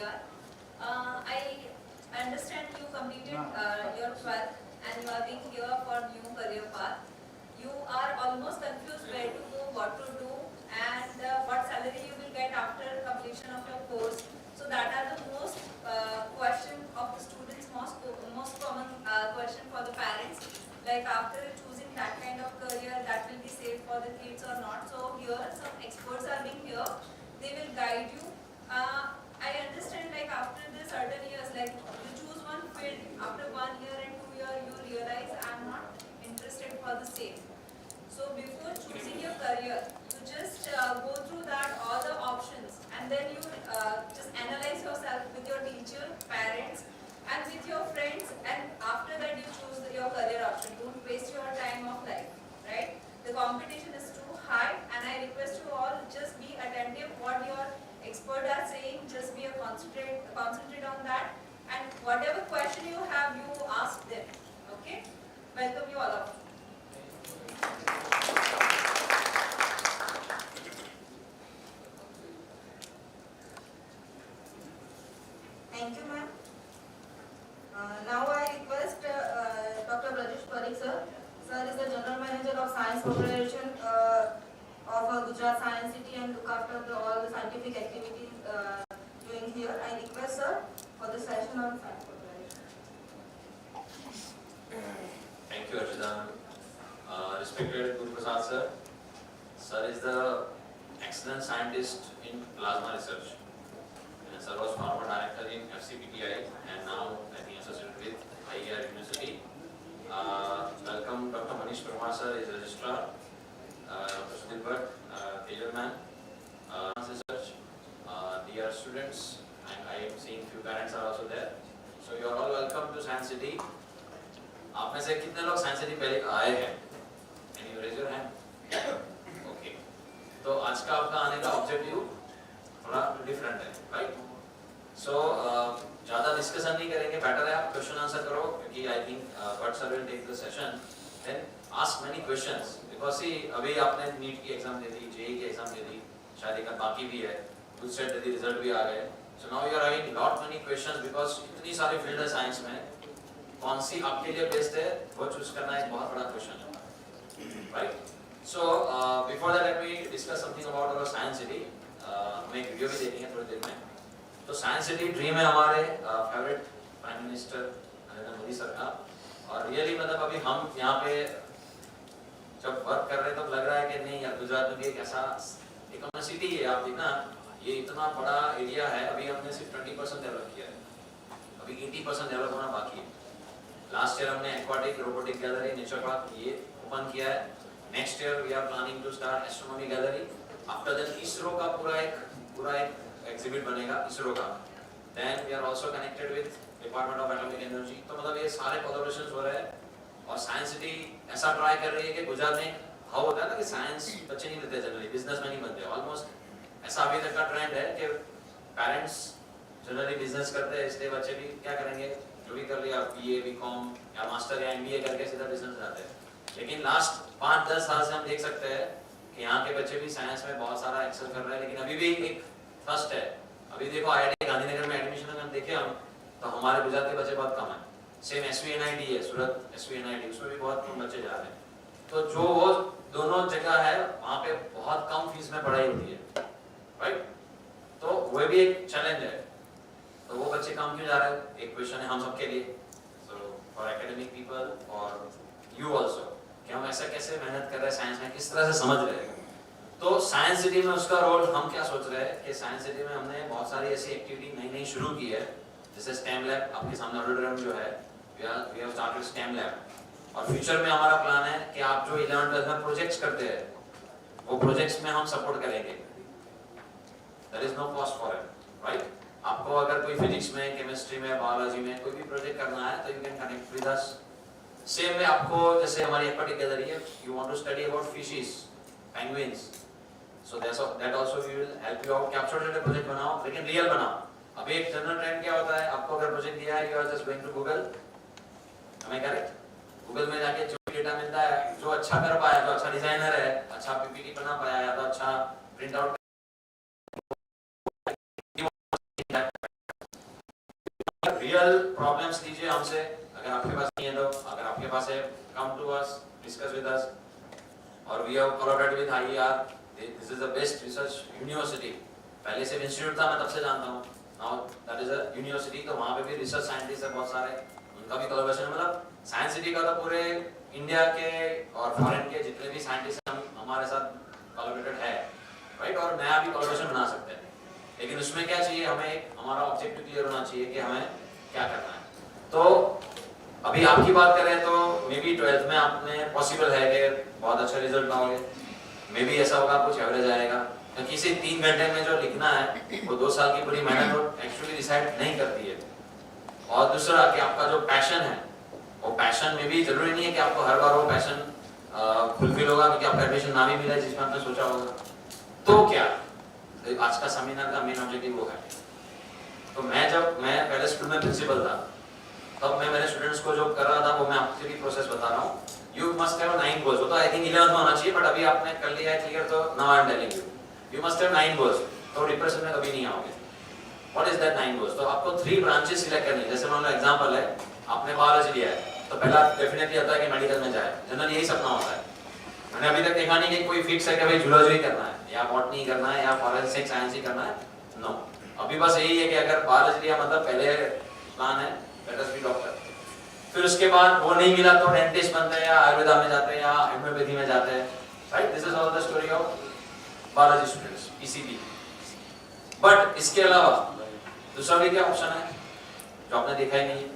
IAR. I understand you completed your 12th and you are being here for new career path. You are almost confused where to go, what to do, and what salary you will get after completion of your course. So that are the most question of the students, most common question for the parents. Like after choosing that kind of career, that will be safe for the kids or not. So here some experts are being here. They will guide you. I understand like after the certain years, like you choose one field, after 1 year and 2 years you realize I am not interested for the same. So before choosing your career, you just go through that all the options and then you just analyze yourself with your teacher, parents and with your friends, and after that you choose your career option. Don't waste your time of life, right? The competition is too high and I request you all just be attentive what your experts are saying, just be concentrate on that, and whatever question you have, you ask them. Okay? Welcome you all of you. Thank you, ma'am. Now I request Dr. Puri sir. Sir is the General Manager of Science Corporation of Gujrat Science City and look after all the scientific activities doing here. I request sir for the session on Science Corporation. Thank you, Archita. Respected Guru Prasad sir. Sir is the excellent scientist in plasma research. And sir was former director in FCPTI and now I think associated with IAR-Institute. Welcome Dr. Manish Parmar sir is registrar. Dr. Sudhir Bhatt, Tailorman, research, dear students, and I am seeing few parents are also there. So you are all welcome to Science City. आप में से कितने लोग science city पहले आए हैं? Can you raise your hand? Okay. तो आज का आपका आने का ऑब्जेक्टिव थोड़ा डिफरेंट है, राइट? So ज़्यादा डिस्कशन नहीं करेंगे, बेटर है आप क्वेश्चन आंसर करो क्योंकि I think Bhatt sir will take the session. Then ask many questions because see अभी आपने नीट की एग्जाम दे दी, जेई की एग्जाम दे दी, शायद एक बाकी भी है, गुजरात दे दी, रिजल्ट भी आ गए. So now you are having lot many questions because इतनी सारी फील्ड है साइंस में, कौन सी आपके लिए बेस्ट है वो चूज करना एक बहुत बड़ा क्वेश्चन है, right? So before that let me discuss something about our science city. हमें एक वीडियो भी देखनी है थोड़ी देर में. तो साइंस सिटी ड्रीम है हमारे favourite prime minister Narendra Modi sir का, और रियली मतलब अभी हम यहाँ पे जब वर्क कर रहे हैं तो लग रहा है कि नहीं यार गुजरात में भी एक ऐसा एक सिटी है, आप देखना ये इतना बड़ा एरिया है, अभी हमने सिर्फ 20% डेवलप किया है, अभी 80% डेवलप होना बाकी है. लास्ट ईयर हमने aquatic robotic gallery nature park ये ओपन किया है. Next year we are planning to start astronomy gallery. After that ISRO का पूरा एक एग्जिबिट बनेगा इसरो का. Then we are also connected with department of atomic energy. तो मतलब ये सारे कोलैबोरेशंस हो रहे हैं और साइंस सिटी ऐसा ट्राई कर रही है कि गुजरात में हाउ होता है ना कि साइंस बच्चे नहीं लेते जनरली, बिजनेसमैन ही बनते हैं. ऑलमोस्ट ऐसा अभी तक का ट्रेंड है कि पेरेंट्स जनरली बिजनेस करते हैं, इसलिए बच्चे भी क्या करेंगे, जो भी कर लिया बीए बीकॉम या मास्टर या एमबीए करके सीधा बिजनेस जाते हैं. लेकिन लास्ट 5-10 साल से हम देख सकते हैं कि यहाँ के बच्चे भी साइंस में बहुत सारा एक्सेल कर रहे हैं, लेकिन अभी भी एक थर्स्ट है. अभी देखो IIT गांधीनगर में एडमिशन अगर देखें हम तो हमारे गुजरात के बच्चे बहुत कम है. सेम SVNIT है, सूरत SVNIT, उसमें भी बहुत कम बच्चे जा रहे हैं. तो जो वो दोनों जगह है वहाँ पे बहुत कम फीस में पढ़ाई होती है, राइट? तो वो भी एक चैलेंज है. तो वो बच्चे कम क्यों जा रहे हैं, एक क्वेश्चन है हम सबके लिए. सो फॉर एकेडमिक पीपल और यू आल्सो कि हम ऐसा कैसे मेहनत कर रहे हैं साइंस में, किस तरह से समझ रहे हैं. तो साइंस सिटी में उसका रोल हम क्या सोच रहे हैं कि साइंस सिटी में हमने बहुत सारी ऐसी एक्टिविटी नई शुरू की है, जैसे स्टेम लैब आपके सामने ऑडिटोरियम जो है, we have started STEM lab. और फ्यूचर में हमारा प्लान है कि आप जो 11th-12th में प्रोजेक्ट्स करते हैं वो प्रोजेक्ट्स में हम सपोर्ट करेंगे. There is no cost for it, right? आपको अगर कोई फिजिक्स में, केमिस्ट्री में, बायोलॉजी में कोई भी प्रोजेक्ट करना है तो you can connect with us. Same में आपको जैसे हमारी एक्वाटिक गैलरी है, you want to study about fishes, penguins, so that also we will help you out कि आप छोटे-छोटे प्रोजेक्ट बनाओ लेकिन रियल बनाओ. अभी एक जनरल ट्रेंड क्या होता है, आपको अगर प्रोजेक्ट दिया है, you are just going to Google, हमें करेक्ट गूगल में जाके जो डेटा मिलता है, जो अच्छा कर पाया, जो अच्छा डिजाइनर है, अच्छा पीपीटी बना पाया या तो अच्छा प्रिंट आउट रियल प्रॉब्लम्स लीजिए हमसे, अगर आपके पास नहीं है तो, अगर आपके पास है come to us, discuss with us, और we have collaborated with IAR, this is the best research university, पहले से इंस्टीट्यूट था मैं तब से जानता हूँ, now that is a university, तो वहाँ पे भी रिसर्च साइंटिस्ट है बहुत सारे, उनका भी कोलैबोरेशन, मतलब साइंस सिटी का तो पूरे इंडिया के और फॉरेन के जितने भी साइंटिस्ट हमारे साथ कोलैबोरेटेड है, राइट, और नया भी कोलैबोरेशन बना सकते हैं, लेकिन उसमें क्या चाहिए, हमें एक हमारा ऑब्जेक्टिव क्लियर होना चाहिए कि हमें क्या करना है। तो अभी आपकी बात करें तो मे बी 12th में आपने पॉसिबल है कि बहुत अच्छा रिजल्ट पाओगे, मे बी ऐसा होगा कुछ एवरेज आएगा, क्योंकि इसे 3 घंटे में जो लिखना है वो 2 साल की पूरी मेहनत एक्चुअली डिसाइड नहीं करती है। और दूसरा कि आपका जो पैशन है, वो पैशन में भी जरूरी नहीं है कि आपको हर बार वो पैशन फुलफिल होगा क्योंकि आपका एडमिशन ना भी मिला जिसमें आपने सोचा होगा, तो क्या तो आज का सेमिनार का मेन ऑब्जेक्टिव वो है। तो मैं पहले स्कूल में प्रिंसिपल था, तब मैं मेरे स्टूडेंट्स को जो कर रहा था वो मैं आपसे भी प्रोसेस बता रहा हूँ। यू मस्ट हैव 9 गोल्स, वो तो आई थिंक 11th में होना चाहिए, बट अभी आपने कर लिया है क्लियर, तो now I am telling you must have 9 goals, तो डिप्रेशन में कभी नहीं आओगे। What is that 9 goals? तो आपको 3 ब्रांचेस सिलेक्ट करनी है। जैसे मान लो एग्जांपल है, आपने बायोलॉजी लिया है, तो पहला डेफिनेटली होता है कि मेडिकल में जाए, जनरल यही सपना होता है। मैंने अभी तक देखा नहीं कि कोई फिक्स है कि भाई जूलॉजी करना है या बॉटनी करना है या फॉरेंसिक साइंस ही करना है, नो। अभी बस यही है कि अगर बायोलॉजी लिया मतलब पहले प्लान है लेट अस बी डॉक्टर, फिर उसके बाद वो नहीं मिला तो डेंटिस्ट बनते हैं या आयुर्वेदा में जाते हैं या होम्योपैथी में जाते हैं, right. This is all the story of biology students, PCB। But इसके अलावा दूसरा भी क्या ऑप्शन है जो आपने देखा ही नहीं है,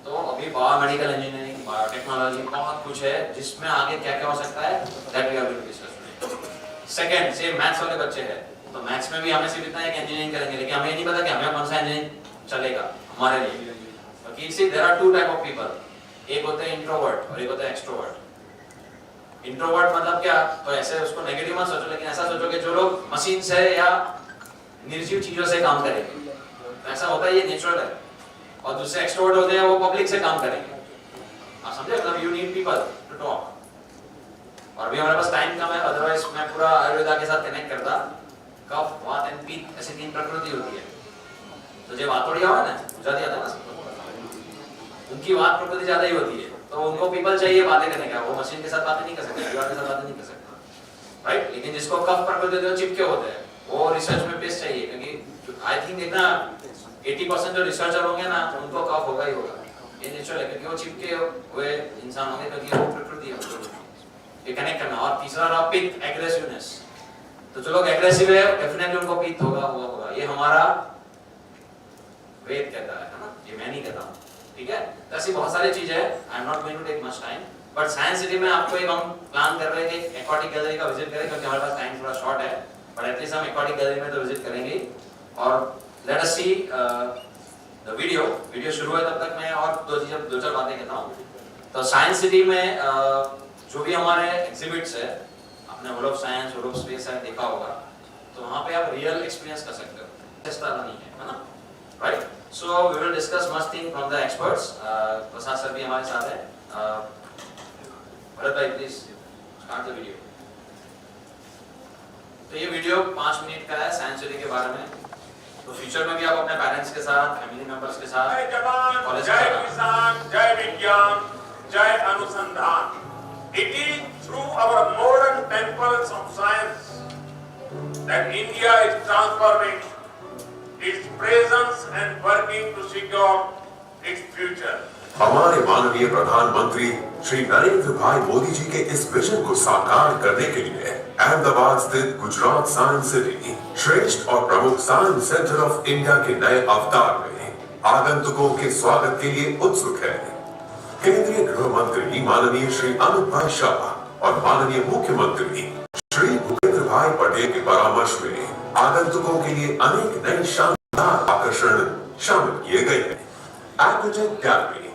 तो अभी बायोमेडिकल इंजीनियरिंग, बायोटेक्नोलॉजी, बहुत कुछ है जिसमें आगे क्या क्या हो सकता है, that we are going to discuss. Second, से मैथ्स वाले बच्चे हैं, तो मैथ्स में भी हमें सिर्फ इतना है कि इंजीनियरिंग करेंगे, लेकिन हमें नहीं पता कि हमें कौन सा इंजीनियरिंग चलेगा हमारे लिए। क्योंकि see there are 2 type of people, एक होते हैं इंट्रोवर्ट और एक होते हैं एक्सट्रोवर्ट। इंट्रोवर्ट मतलब क्या, तो ऐसे उसको नेगेटिव मत सोचो, लेकिन ऐसा सोचो कि जो लोग मशीन से या निर्जीव चीजों से काम करेंगे, ऐसा होता है, ये नेचुरल है। और दूसरे एक्सट्रोवर्ट होते हैं, वो पब्लिक से काम करेंगे, आप समझे, मतलब you need people to talk. और अभी हमारे पास टाइम कम है, अदरवाइज मैं पूरा आयुर्वेदा के साथ कनेक्ट करता। कफ, वात एंड पित्त ऐसी 3 प्रकृति होती है, तो जो वातोड़िया है ना, गुजराती आता है ना, उनकी बात प्रकृति ज्यादा ही होती है, तो उनको पीपल चाहिए बातें करने का, वो मशीन के साथ बातें नहीं कर सकते, दीवार के साथ बातें नहीं कर सकते, राइट। लेकिन जिसको कफ प्रकृति होते हैं, चिपके होते हैं, वो रिसर्च में बेस्ट चाहिए, क्योंकि आई थिंक देखना 80% जो रिसर्चर होंगे ना, उनको कफ होगा ही होगा, ये नेचुरल है, क्योंकि वो चिपके हुए इंसान होंगे, क्योंकि वो प्रकृति है, ये कनेक्ट करना। और तीसरा रहा पित्त, एग्रेसिवनेस, तो जो लोग एग्रेसिव है डेफिनेटली उनको पित्त होगा, ये हमारा वेद कहता है ना, ये मैं नहीं कहता हूँ, ठीक है। तो ऐसी बहुत सारी चीजें हैं, I am not going to take much time, but science city में आपको एक हम प्लान कर रहे हैं कि एक्वाटिक गैलरी का विजिट करें, क्योंकि हमारे पास टाइम थोड़ा शॉर्ट है, बट एटलीस्ट हम एक्वाटिक गैलरी में तो विजिट करेंगे। और let us see the video शुरू है, तब तक मैं और 2-4 बातें कहता हूँ। तो साइंस सिटी में जो भी हमारे एग्जिबिट्स है, आपने world of science, world of space है देखा होगा, तो वहाँ पे आप रियल एक्सपीरियंस कर सकते हो, टेस्ट वाला नहीं है ना, right. So we will discuss much thing from the experts. Prasad sir भी हमारे साथ है। भरत भाई प्लीज स्टार्ट द वीडियो। तो ये वीडियो 5 मिनट का है साइंस सिटी के बारे में, तो फ्यूचर में भी आप अपने पेरेंट्स के साथ, फैमिली मेंबर्स के साथ, जय जवान, कॉलेज जय किसान, जय विज्ञान, जय अनुसंधान। It is through our modern temples of science that India is transforming its presence and working to secure its future. हमारे माननीय प्रधानमंत्री श्री नरेंद्र भाई मोदी जी के इस विजन को साकार करने के लिए अहमदाबाद स्थित गुजरात साइंस सिटी श्रेष्ठ और प्रमुख साइंस सेंटर ऑफ इंडिया के नए अवतार में आगंतुकों के स्वागत के लिए उत्सुक है। केंद्रीय गृह मंत्री माननीय श्री अमित भाई शाह और माननीय मुख्यमंत्री श्री भूपेंद्र भाई पटेल के परामर्श में आगंतुकों के लिए अनेक नए शानदार आकर्षण शामिल किए गए हैं। एग्रीटेक गैलरी,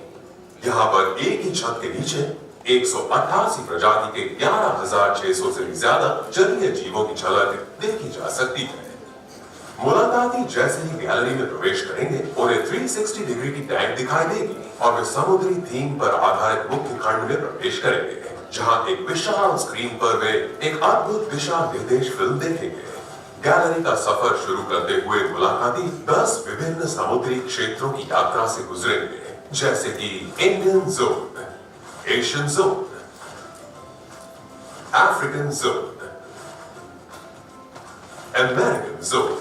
यहाँ पर एक ही छत के नीचे 188 प्रजाति के 11,600 से ज्यादा जलीय जीवों की झलक देखी जा सकती है। मुलाकाती जैसे ही गैलरी में प्रवेश करेंगे, उन्हें 360 डिग्री की टैंक दिखाई देगी और वे समुद्री थीम पर आधारित मुख्य खंड में प्रवेश करेंगे, जहां एक विशाल स्क्रीन पर वे एक अद्भुत दिशा निर्देश फिल्म देखेंगे। गैलरी का सफर शुरू करते हुए मुलाकाती 10 विभिन्न समुद्री क्षेत्रों की यात्रा से गुजरेंगे, जैसे कि Indian zone, Asian zone, African zone, American zone,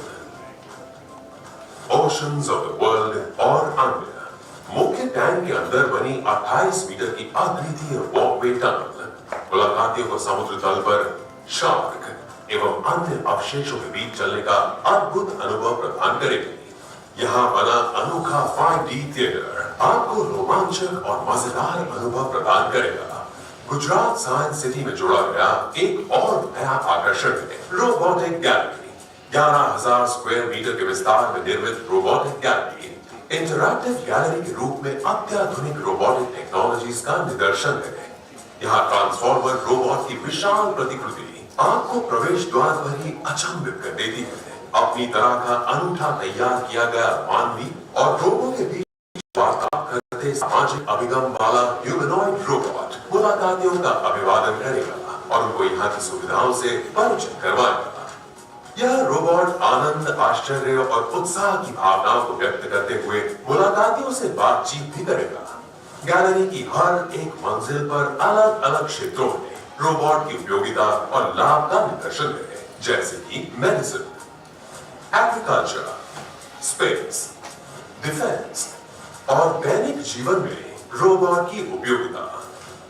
oceans of the world और अन्य। मुख्य टैंक के अंदर बनी 28 मीटर की अद्वितीय वॉकवे टनल मुलाकातियों को समुद्र तल पर शार्क एवं अन्य अवशेषों के बीच चलने का अद्भुत अनुभव प्रदान करेगी। यहाँ बना अनोखा 5D थिएटर आपको रोमांचक और मजेदार अनुभव प्रदान करेगा। गुजरात साइंस सिटी में जोड़ा गया एक और नया आकर्षण है रोबोटिक गैलरी। 11,000 स्क्वायर मीटर के विस्तार में निर्मित रोबोटिक गैलरी इंटरैक्टिव गैलरी के रूप में अत्याधुनिक रोबोटिक टेक्नोलॉजीज का निदर्शन है। यहाँ ट्रांसफॉर्मर रोबोट की विशाल प्रतिकृति आपको प्रवेश द्वार पर ही अचंभित कर देती है। अपनी तरह का अनूठा तैयार किया गया मानवी और रोबो के बीच वार्ता करते सामाजिक अभिगम वाला ह्यूमनॉइड रोबोट मुलाकातियों का अभिवादन करेगा और उनको यहाँ की सुविधाओं से परिचित करवाएगा। यह रोबोट आनंद, आश्चर्य और उत्साह की भावनाओं को व्यक्त करते हुए मुलाकातियों से बातचीत भी करेगा। गैलरी की हर एक मंजिल पर अलग अलग क्षेत्रों में रोबोट की उपयोगिता और लाभ का निदर्शन है, जैसे कि मेडिसिन, एग्रीकल्चर, स्पेस, डिफेंस और दैनिक जीवन में रोबोट की उपयोगिता।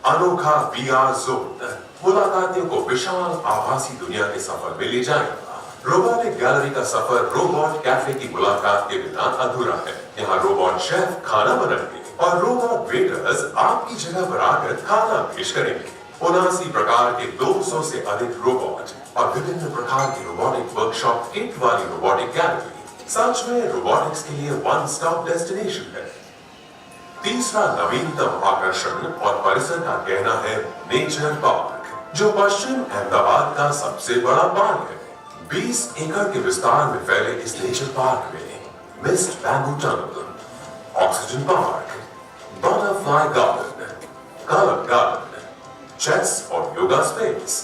अनोखा VR जोन मुलाकातियों को विशाल आभासी दुनिया के सफर में ले जाएगा। रोबोटिक गैलरी का सफर रोबोट कैफे की मुलाकात के बिना अधूरा है। यहाँ रोबोट शेफ खाना बनाएंगे और रोबोट वेटर्स आपकी जगह पर आकर खाना पेश करेंगे। 79 प्रकार के 200 से अधिक रोबोट और विभिन्न प्रकार की रोबोटिक वर्कशॉप किट वाली रोबोटिक गैलरी सच में रोबोटिक्स के लिए वन स्टॉप डेस्टिनेशन है। तीसरा नवीनतम आकर्षण और परिसर का कहना है नेचर पार्क, जो पश्चिम अहमदाबाद का सबसे बड़ा पार्क है। 20 एकड़ के विस्तार में फैले इस नेचर पार्क में mist bamboo tunnel, oxygen park, butterfly garden, colour garden, chess और योगा स्पेस,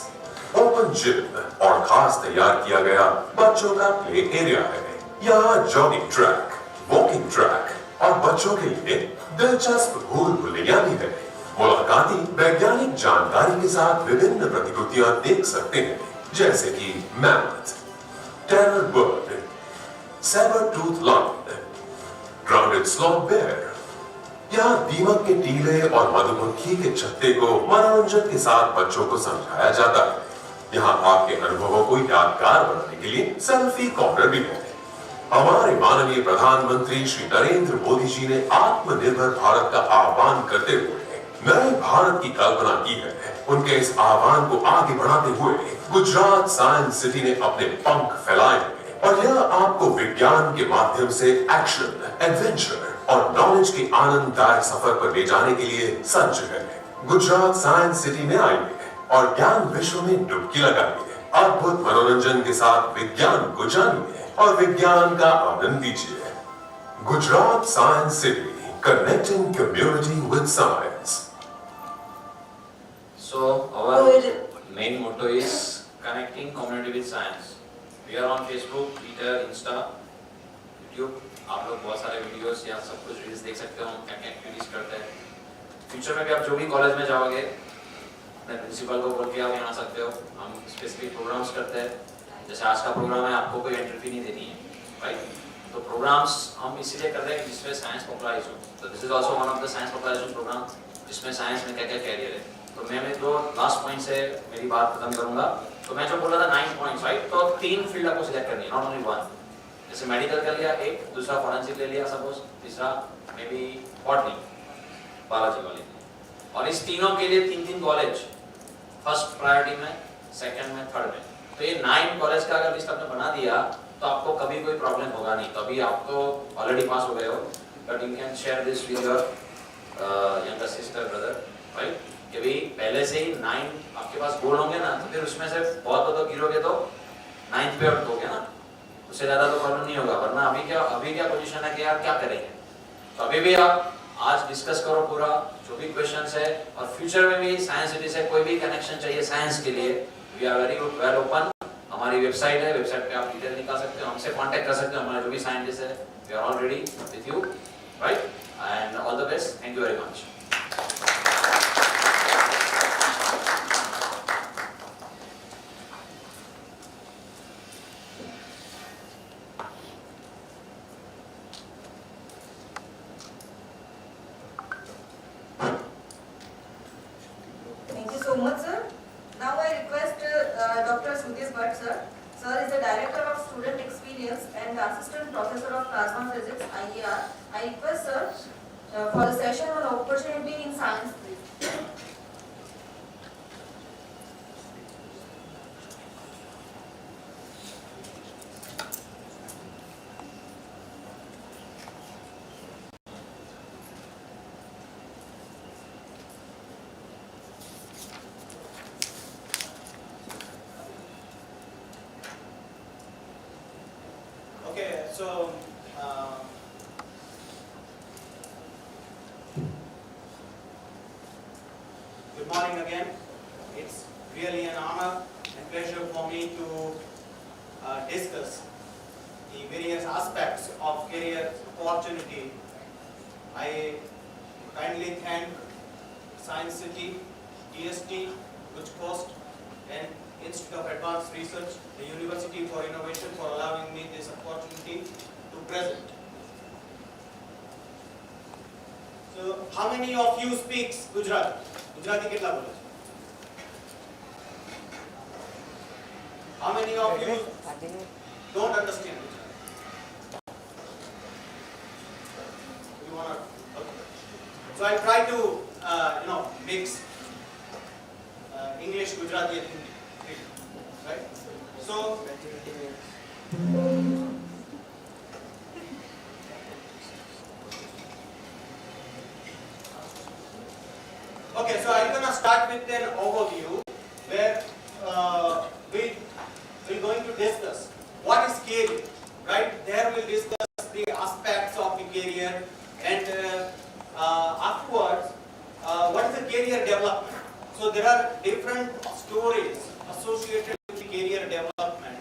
ओपन जिम और खास तैयार किया गया बच्चों का प्ले एरिया है। यहाँ जॉगिंग ट्रैक, वॉकिंग ट्रैक और बच्चों के लिए दिलचस्प भूल भुलैया भी है। मुलाकाती वैज्ञानिक जानकारी के साथ विभिन्न प्रतिकृतियां देख सकते हैं, जैसे कि mammoth, terror bird, sabre tooth lion, grounded sloth bear. यहाँ दीमक के टीले और मधुमक्खी के छत्ते को मनोरंजन के साथ बच्चों को समझाया जाता है। यहाँ आपके अनुभवों को यादगार बनाने के लिए सेल्फी कॉर्नर भी है। हमारे माननीय प्रधानमंत्री श्री नरेंद्र मोदी जी ने आत्मनिर्भर भारत का आह्वान करते हुए नए भारत की कल्पना की है। उनके इस आह्वान को आगे बढ़ाते हुए गुजरात साइंस सिटी ने अपने पंख फैलाए हैं और यह आपको विज्ञान के माध्यम से एक्शन, एडवेंचर और नॉलेज के आनंददायक सफर पर ले जाने के लिए सज्ज है। गुजरात साइंस सिटी में आइए और ज्ञान विश्व में डुबकी लगाइए। अद्भुत मनोरंजन के साथ विज्ञान को जानिए और विज्ञान का आनंद लीजिए। Gujarat science city, connecting community with science. So our main motto is connecting community with science. We are on Facebook, Twitter, Insta, YouTube. आप लोग बहुत सारे वीडियोस या सब कुछ रील्स देख सकते हो, क्या क्या एक्टिविटीज करते हैं। फ्यूचर में भी आप जो भी कॉलेज में जाओगे, अपने प्रिंसिपल को बोल के आप यहाँ आ सकते हो। हम स्पेसिफिक प्रोग्राम्स करते हैं, जैसे आज का प्रोग्राम है, आपको कोई एंट्री फी नहीं देनी है, राइट? तो प्रोग्राम्स हम इसीलिए कर रहे हैं जिसमें साइंस पॉपुलराइज हो। तो this is also one of the science popularisation programme, जिसमें साइंस में क्या क्या कैरियर है। तो मैं जो लास्ट पॉइंट से मेरी बात खत्म करूंगा। तो मैं जो बोल रहा था 9 पॉइंट्स, राइट? तो 3 फील्ड आपको सिलेक्ट करनी है, नॉट ओनली वन। जैसे मेडिकल कर लिया एक, दूसरा फॉरेंसिक ले लिया सपोज, तीसरा मे बी बॉटनी, बायोलॉजी वाले। और इस तीनों के लिए 3-3 कॉलेज, फर्स्ट प्रायोरिटी में, सेकंड में, थर्ड में। तो ये 9 कॉलेज का अगर लिस्ट आपने बना दिया तो आपको कभी कोई प्रॉब्लम होगा नहीं। तो अभी आप तो ऑलरेडी पास हो गए हो, but you can share this with your younger sister, brother, right? कि भाई पहले से ही 9 आपके पास गोल होंगे ना, तो फिर उसमें से बहुत गिरोगे तो 9th पे आउट हो गया ना, उससे ज़्यादा तो प्रॉब्लम नहीं होगा। वरना अभी क्या पोजीशन है कि यार क्या करेंगे। तो अभी भी आप आज डिस्कस करो पूरा जो भी क्वेश्चंस है, और फ्यूचर में भी साइंस सिटी से कोई भी कनेक्शन चाहिए साइंस के लिए, we are very well open. हमारी वेबसाइट है, वेबसाइट पे आप डिटेल निकाल सकते हो, हमसे कांटेक्ट कर सकते हो, हमारे जो भी साइंटिस्ट है, we are all ready with you, right? And all the best, thank you very much. Thank you so much, sir. Now I request Dr. Sudhir, sir. Sir is the Director of Student Experience and the Assistant Professor of Plasma Physics, IAR. I request, sir, for the session on opportunity in science, please. Okay, so good morning again. It's really an honor and pleasure for me to discuss the various aspects of career opportunity. I kindly thank Science City, TST, GUJCOST, and Institute of Advanced Research, the University for Innovation, for allowing me this opportunity to present. So, how many of you speaks Gujarati? Gujarati kitla bole? How many of you don't understand Gujarati? You wanna? Okay. So I'll try to mix English, Gujarati, and Hindi. Right? So, okay, so I'm gonna start with an overview where we're going to discuss what is career, right? There we'll discuss the aspects of the career, and afterwards, what is the career development? So there are different stories associated with the career development.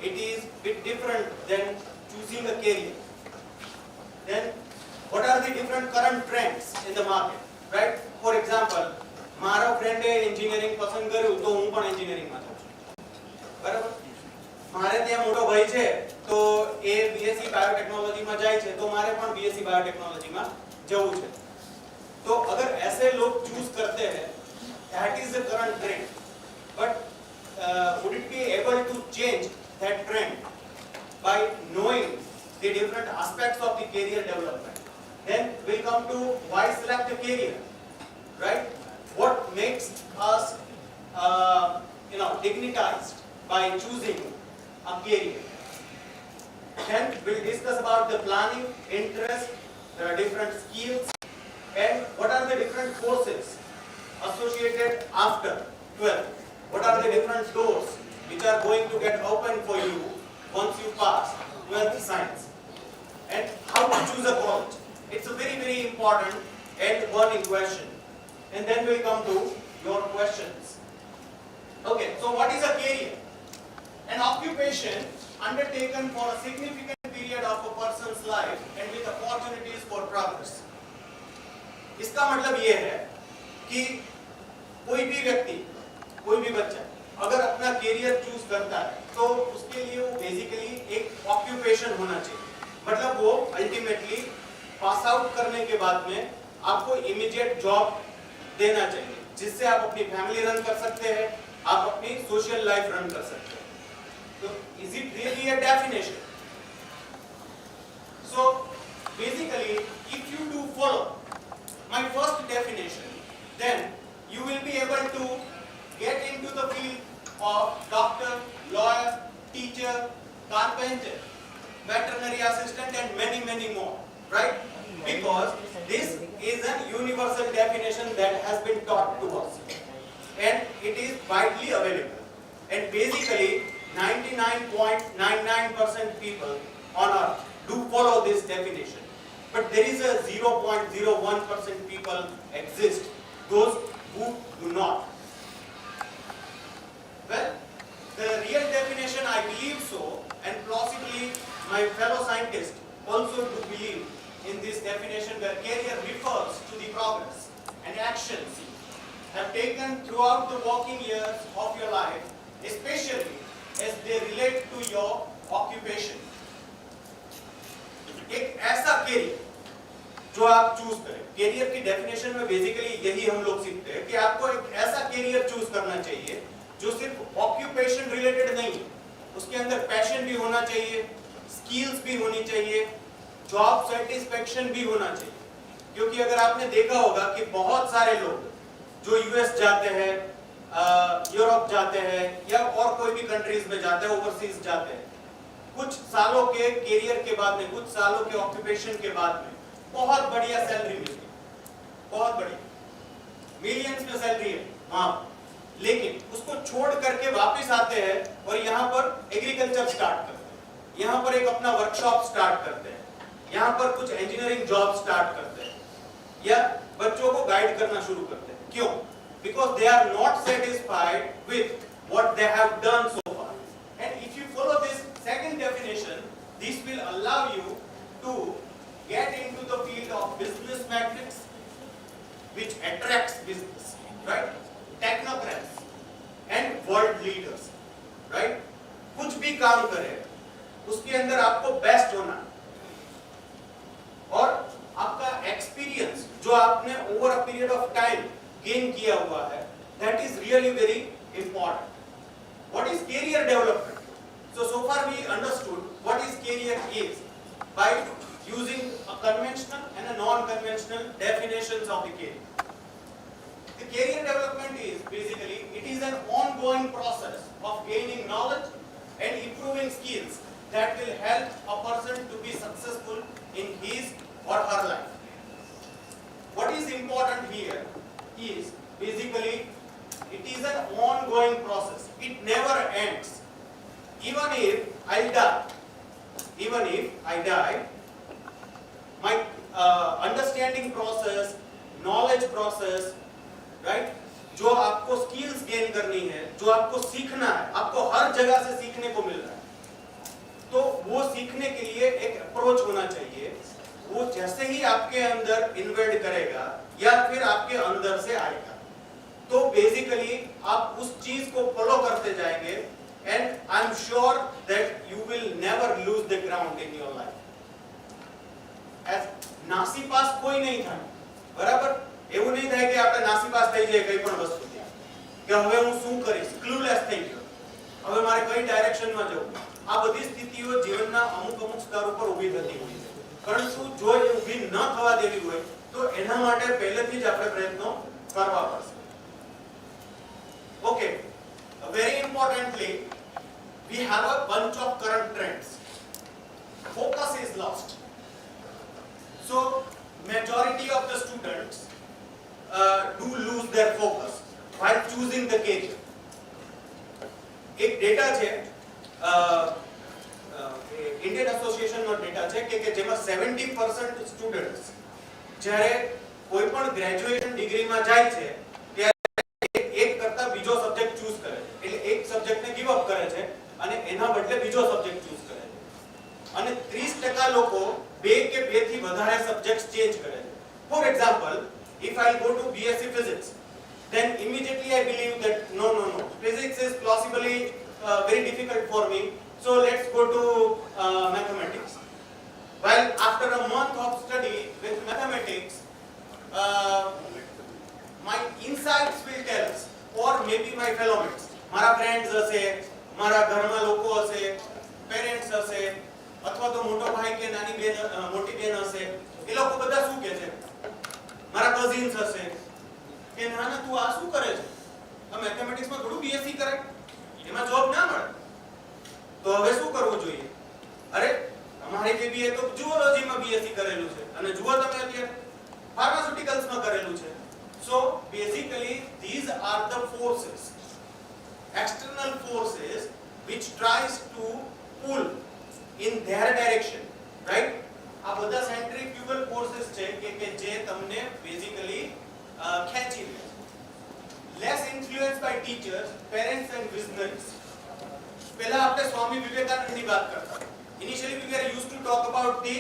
It is a bit different than choosing a career. Then, what are the different current trends in the market, right? For example, મારો ફ્રેન્ડે engineering પસંદ કર્યું તો હું પણ એન્જિનિયરિંગમાં જાઉં છું, બરાબર? મારે ત્યાં મોટો ભાઈ છે તો એ બીએસસી બાયોટેકનોલોજીમાં જાય છે તો મારે પણ બીએસસી બાયોટેકનોલોજીમાં જવું છે. તો અગર ऐसे लोग चूज करते हैं, that is the current trend. But would it be able to change that trend by knowing the different aspects of the career development? Then we'll come to why select a career, right? What makes us dignitized by choosing a career? Then we'll discuss about the planning, interest, the different skills, and what are the different courses associated after 12th. What are the different doors which are going to get open for you once you pass 12th science? And how to choose a college? It's a very, very important and burning question. And then we'll come to your questions. Okay, so what is a career? An occupation undertaken for a significant period of a person's life and with opportunities for progress. इसका मतलब ये है कि कोई भी व्यक्ति, कोई भी बच्चा अगर अपना कैरियर चूज करता है तो उसके लिए वो बेसिकली एक ऑक्यूपेशन होना चाहिए. मतलब वो अल्टीमेटली पास आउट करने के बाद में आपको इमीडिएट जॉब देना चाहिए जिससे आप अपनी फैमिली रन कर सकते हैं, आप अपनी सोशल लाइफ रन कर सकते हैं. तो is it really a definition? So basically if you do follow my first definition, then you will be able to get into the field of doctor, lawyer, teacher, carpenter, veterinary assistant, and many, many more, right? Because this is a universal definition that has been taught to us, and it is widely available. And basically, 99.99% people on earth do follow this definition. But there is a 0.01% people exist, those who do not. Well, the real definition, I believe so, and possibly my fellow scientists also do believe in this definition, where career refers to the progress and actions have taken throughout the working years of your life, especially as they relate to your occupation. एक ऐसा career जो आप choose करें, career की definition में basically यही हम लोग सीखते हैं कि आपको एक ऐसा कैरियर चूज करना चाहिए जो सिर्फ ऑक्यूपेशन रिलेटेड नहीं है, उसके अंदर पैशन भी होना चाहिए, स्किल्स भी होनी चाहिए, जॉब सेटिस्फेक्शन भी होना चाहिए। क्योंकि अगर आपने देखा होगा कि बहुत सारे लोग जो यूएस जाते हैं, यूरोप जाते हैं या और कोई भी कंट्रीज में जाते हैं, ओवरसीज जाते हैं, कुछ सालों के कैरियर के बाद में, कुछ सालों के ऑक्यूपेशन के बाद में बहुत बढ़िया सैलरी मिलती है, बहुत बढ़िया, मिलियंस में सैलरी है वहां, लेकिन उसको छोड़ करके वापस आते हैं और यहाँ पर एग्रीकल्चर स्टार्ट करते हैं, यहाँ पर एक अपना वर्कशॉप स्टार्ट करते हैं, यहाँ पर कुछ इंजीनियरिंग जॉब स्टार्ट करते हैं या बच्चों को गाइड करना शुरू करते हैं। क्यों? Because they are not satisfied with what they have done so far. And if you follow this second definition, this will allow you to get into the field of business metrics, which attracts business, right? Technocrats and world leaders, right? कुछ भी काम करे, उसके अंदर आपको best होना और आपका एक्सपीरियंस जो आपने over a period of time gain किया हुआ है, that is really very important. What is career development? So far we understood what is career is by using a conventional and a non-conventional definitions of the career. The career development is basically, it is an ongoing process of gaining knowledge and improving skills that will help a person to be successful in his or her life. What is important here is basically it is an ongoing process. It never ends. Even if I die, my understanding process, knowledge process, right? जो आपको skills gain करनी है, जो आपको सीखना है, आपको हर जगह से सीखने को मिल रहा है, तो वो सीखने के लिए एक अप्रोच होना चाहिए। वो जैसे ही आपके अंदर इन्वेड करेगा या फिर आपके अंदर से आएगा, तो बेसिकली आप उस चीज को फॉलो करते जाएंगे and I am sure that you will never lose the ground in your life. As नासीपास कोई नहीं था, बराबर? એવું નહીં થાય કે આપણે નાસીપાસ થઈ જાય કઈ પણ વસ્તુથી કે હવે હું શું કરીશ, ક્લુલેસ થઈ ગયો, હવે મારે કઈ ડાયરેક્શનમાં જવું। આ બધી સ્થિતિઓ જીવનના અમુક સ્તર ઉપર ઊભી થતી હોય છે, પરંતુ જો એ ઊભી ન થવા દેવી હોય તો એના માટે પહેલેથી જ આપણે પ્રયત્નો કરવા પડશે। Okay, very importantly, we have a bunch of current trends. Focus is lost. So majority of the students do lose their focus while choosing the career. एक डेटा છે, ઇન્ડિયન એસોસિએશનનો ડેટા છે કે જેમાં 70% સ્ટુડન્ટ્સ જ્યારે કોઈ પણ ગ્રેજ્યુએશન ડિગ્રીમાં જાય છે ત્યારે એક કરતા બીજો સબ્જેક્ટ ચૂઝ કરે છે, એટલે એક સબ્જેક્ટને ગિવ અપ કરે છે અને એના બદલે બીજો સબ્જેક્ટ ચૂઝ કરે છે, અને 30% લોકો બે કે બે થી વધારે સબ્જેક્ટ્સ ચેન્જ કરે છે. For example, if I go to BSc Physics, then immediately I believe that no, physics is possibly very difficult for me, so let's go to mathematics. While after a month of study with mathematics, my insights will tell us, or maybe my fellow mates, મારા friends હશે, મારા ઘરમાં લોકો હશે, parents હશે, અથવા તો મોટો ભાઈ કે નાની બેન, મોટી બેન હશે, એ લોકો બધા શું કહે છે, મારા કઝિન્સ હશે કે ના તું આ શું કરે છે, આ મેથેમેટિક્સમાં થોડું બીએસસી કરે, એમાં જોબ ના મળે, તો હવે શું કરવું જોઈએ? અરે અમારી બેબીએ તો જુઓલોજીમાં બીએસસી કરેલું છે અને જુઓ તમે અત્યારે ફાર્માસ્યુટિકલ્સમાં કરેલું છે. So basically these are the forces, external forces which tries to pull in their direction, right? આ બધા સેન્ટ્રીફ્યુગલ ફોર્सेस છે કે જે તમને બેઝિકલી ખેંચી લે છે. Less influenced by teachers, parents and visionaries. પહેલા આપણે સ્વામી વિવેકાનંદની વાત કરતા. Initially we were used to talk about the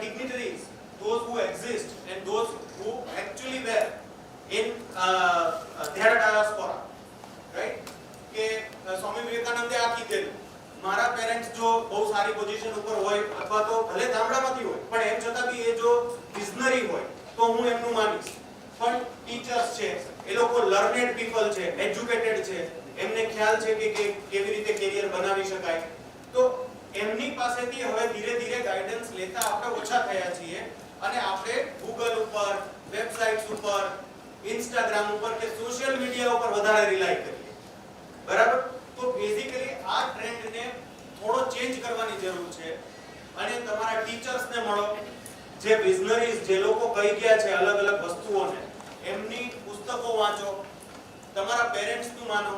dignitaries, those who exist and those who actually were in their diaspora, right? કે સ્વામી વિવેકાનંદે આ કીધેલું, મારા પેરેન્ટ્સ જો બહુ સારી પોઝિશન ઉપર હોય અથવા તો ભલે ગામડામાંથી હોય પણ એમ છતાં બી એ જો વિઝનરી હોય તો હું એમનું માનીશ. પણ ટીચર્સ છે, એ લોકો લર્નેડ પીપલ છે, એજ્યુકેટેડ છે, એમને ખ્યાલ છે કે કેવી રીતે કેરિયર બનાવી શકાય. તો એમની પાસેથી હવે ધીરે ધીરે ગાઈડન્સ લેતા આપણે ઓછા થયા છીએ અને આપણે ગૂગલ ઉપર, વેબસાઇટ્સ ઉપર, ઇન્સ્ટાગ્રામ ઉપર કે સોશિયલ મીડિયા ઉપર વધારે રિલાય કરીએ. બરાબર? તો બેઝિકલી આ ટ્રેન્ડને થોડો ચેન્જ કરવાની જરૂર છે અને તમારા ટીચર્સને મળો, જે વિઝનરીઝ, જે લોકો કહી ગયા છે અલગ અલગ વસ્તુઓને, એમની પુસ્તકો વાંચો, તમારા પેરેન્ટ્સનું માનો.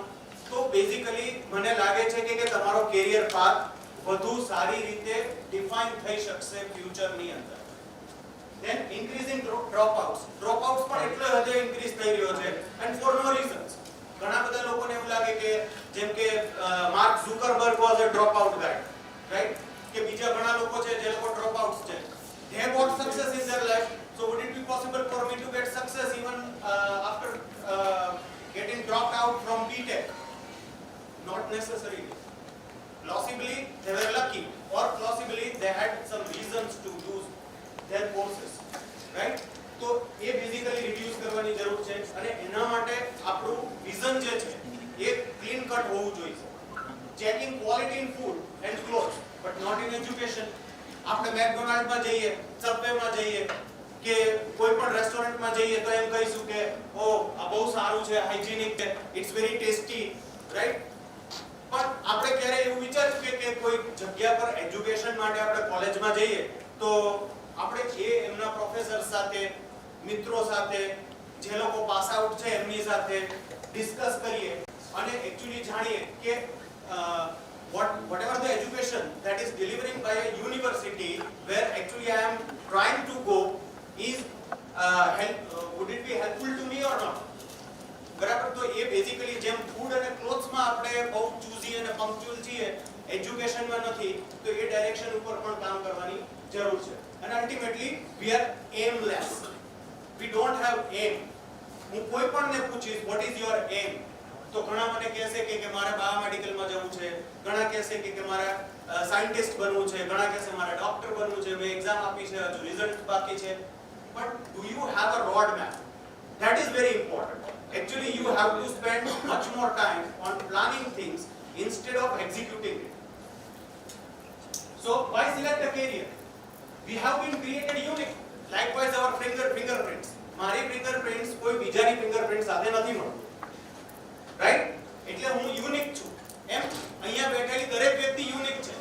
તો બેઝિકલી મને લાગે છે કે તમારો કેરિયર પાથ વધુ સારી રીતે ડિફાઇન થઈ શકશે ફ્યુચરની અંદર. ધેન ઇન્ક્રીઝિંગ ડ્રોપઆઉટ્સ પણ એટલો હદે ઇન્ક્રીઝ થઈ રહ્યો છે એન્ડ ફોર નો રીઝન્સ. ઘણા બધા લોકોને એવું લાગે કે જેમ કે mark ઝુકરબર્ગ was a dropout guys, right? કે બીજા ઘણા લોકો છે જે લોકો ડ્રોપઆઉટ્સ છે, they have got success in their life, so would it be possible for me to get success even after getting dropped out from BTech? Not necessarily. Possibly they were lucky, or possibly they had some reasons to lose their courses, right? તો એ basically reduce કરવાની જરૂર છે અને એના માટે આપણું vision જે છે એ ક્લીન કટ હોવું જોઈએ. Checking quality in food and clothes but not in education. આપણે મેકડોનાલ્ડમાં જઈએ, સબવેમાં જઈએ કે કોઈ પણ રેસ્ટોરન્ટમાં જઈએ તો એમ કહીશું કે ઓ આ બહુ સારું છે, હાઇજેનિક છે, ઇટ્સ વેરી ટેસ્ટી, રાઈટ? પણ આપણે ક્યારે એવું વિચાર્યું કે કોઈ જગ્યા પર એજ્યુકેશન માટે આપણે કોલેજમાં જઈએ તો આપણે એ એમના પ્રોફેસર સાથે, મિત્રો સાથે, જે લોકો પાસ આઉટ છે એમની સાથે ડિસ્કસ કરીએ અને એક્ચ્યુઅલી જાણીએ કે whatever the education that is delivering by a university where actually I am trying to go is would it be helpful to me or not? બરાબર? તો એ બેઝિકલી જેમ ફૂડ અને ક્લોથ્સમાં આપણે બહુ ચૂઝી અને પંક્ચ્યુઅલ છીએ, એજ્યુકેશનમાં નથી, તો એ ડાયરેક્શન ઉપર પણ કામ કરવાની જરૂર છે. અને ultimately we are aimless, we don't have aim. હું કોઈ પણને પૂછીશ વોટ ઇઝ યોર એમ, તો ઘણા મને કહેશે કે મારે બાયોમેડિકલમાં જવું છે, ઘણા કહેશે કે મારે સાયન્ટિસ્ટ બનવું છે, ઘણા કહેશે મારે ડોક્ટર બનવું છે, મેં એક્ઝામ આપી છે, હજુ રિઝલ્ટ બાકી છે. But do you have a road map? That is very important. Actually, you have to spend much more time on planning things instead of executing it. So, why select a career? We have been created unique. Likewise, our fingerprints. મારી fingerprints કોઈ બીજાની fingerprints સાથે નથી મળતું. Right? એટલે હું unique છું. એમ અહીંયા બેઠેલી દરેક વ્યક્તિ યુનિક છે.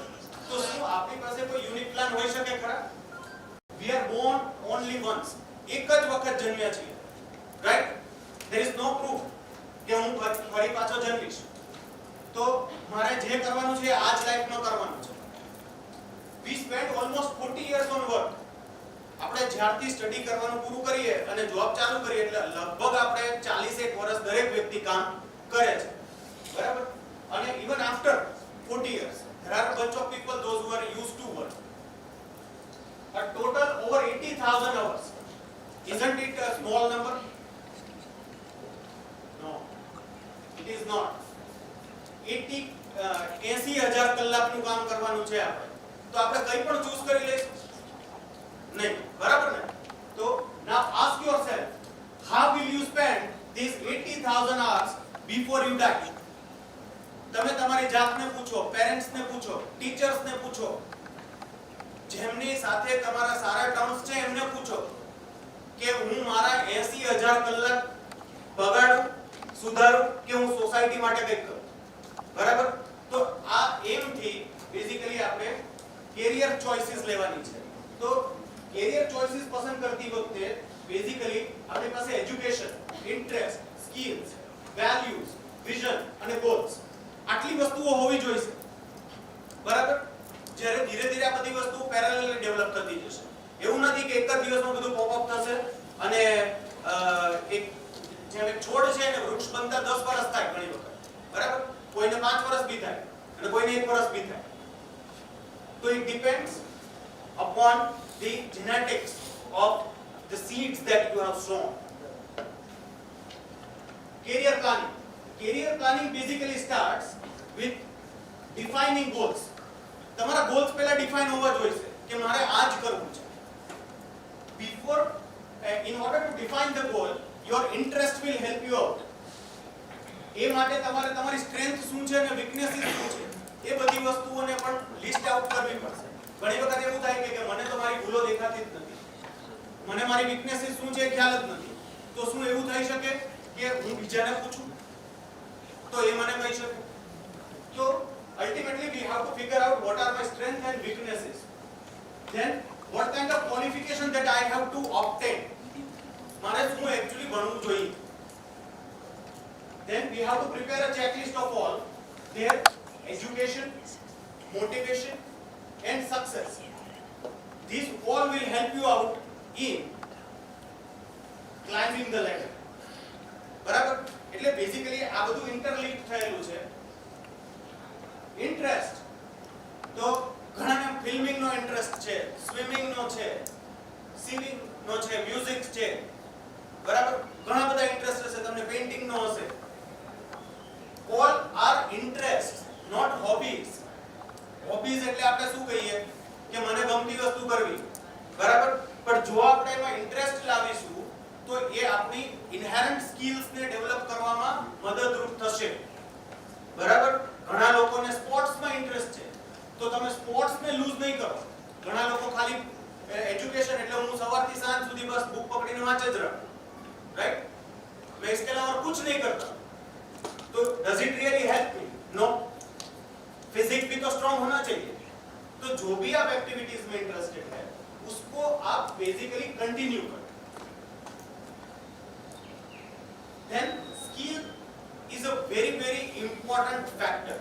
તો શું આપણી પાસે કોઈ યુનિક પ્લાન હોઈ શકે ખરા? We are born only once. એક જ વખત જન્મ્યા છીએ. Right? There is no proof કે હું ફરી પાછો જન્મીશ. તો મારે જે કરવાનું છે આ જ લાઈફમાં કરવાનું છે. We spend almost 40 years on work. આપણે જ્યારથી સ્ટડી કરવાનું પૂરું કરીએ અને જોબ ચાલુ કરીએ એટલે લગભગ આપણે 41 વર્ષ દરેક વ્યક્તિ કામ કરે છે. બરાબર? અને even after 40 years there are a bunch of people those who are used to work. A total over 80,000 hours. Isn't it a small number? No, it is not. 80,000 કલાકનું કામ કરવાનું છે આપણે. તો આપણે કંઈ પણ ચૂઝ કરી લઈશું? નહીં. બરાબર ને? તો now ask yourself, how will you spend these 80,000 hours before you die? તમે તમારી જાતને પૂછો, પેરેન્ટ્સને પૂછો, ટીચર્સને પૂછો, જેમની સાથે તમારા સારા ટર્મ્સ છે એમને પૂછો કે હું મારા 80,000 કલાક બગાડું, સુધારું કે હું સોસાયટી માટે કંઈક કરું. બરાબર? તો આ એમથી બેઝિકલી આપણે કેરિયર ચોઇસીસ લેવાની છે. તો કેરિયર ચોઇસીસ પસંદ કરતી વખતે બેઝિકલી આપણી પાસે education, interest, skills, values, vision અને ગોલ્સ આટલી વસ્તુઓ હોવી જોઈએ. બરાબર? જ્યારે ધીરે ધીરે આ બધી વસ્તુઓ પેરેલલી ડેવલપ થતી જશે. એવું નથી કે એક જ દિવસમાં બધું પોપ અપ થશે અને એક જેમ એક છોડ છે એને વૃક્ષ બનતા 10 વર્ષ થાય ઘણી વખત. બરાબર? કોઈને 5 વર્ષ બી થાય અને that you have shown. Career planning. Career planning basically starts with defining goals. તમારા goals પહેલા define હોવા જોઈએ કે મારે આ જ કરવું છે. Before, in order to define the goal, your interest will help you out. એ માટે તમારે તમારી સ્ટ્રેન્થ શું છે અને વીકનેસીસ શું છે એ બધી વસ્તુઓને પણ લિસ્ટ આઉટ કરવી પડશે. ઘણી વખત એવું થાય કે મને તો મારી ભૂલો દેખાતી જ નથી, મને મારી વીકનેસીસ શું છે ખ્યાલ જ નથી. તો શું એવું થઈ શકે કે હું બીજાને પૂછું તો એ મને કહી શકે? તો ultimately we have to figure out what are my strengths and weaknesses. Then what kind of qualification that I have to obtain. મારે શું actually ભણવું જોઈએ. Then we have to prepare a checklist of all their education, motivation and success. These all will help you out in climbing the ladder. બરાબર? એટલે basically આ બધું interlink થયેલું છે. ઇન્ટરેસ્ટ તો ઘણાને ફિલ્મિંગ નો ઇન્ટરેસ્ટ છે, સ્વિમિંગ નો છે, સિંગિંગ નો છે, મ્યુઝિક છે. બરાબર? ઘણા બધા ઇન્ટરેસ્ટ હશે, તમને પેઇન્ટિંગ નો હશે. all are interests, not hobbies. hobbies એટલે આપણે શું કહીએ કે મને ગમતી વસ્તુ કરવી. બરાબર? પણ જો આપણે એમાં ઇન્ટરેસ્ટ લાવીશું તો એ આપણી ઇનહેરન્ટ સ્કિલ્સ ને ડેવલપ કરવામાં મદદરૂપ થશે. બરાબર? ઘણા લોકોને સ્પોર્ટ્સમાં ઇન્ટરેસ્ટ છે તો તમે સ્પોર્ટ્સને લૂઝ નહીં કરો. ઘણા લોકો ખાલી એજ્યુકેશન એટલે હું સવારથી સાંજ સુધી બસ બુક પકડીને વાંચે જ રહું, રાઈટ? मैं इसके अलावा कुछ नहीं करता. तो does it really help me? No. Physics भी तो स्ट्रांग होना चाहिए. तो जो भी आप एक्टिविटीज में इंटरेस्टेड है उसको आप बेसिकली कंटिन्यू करो. Then skill is a very very important factor.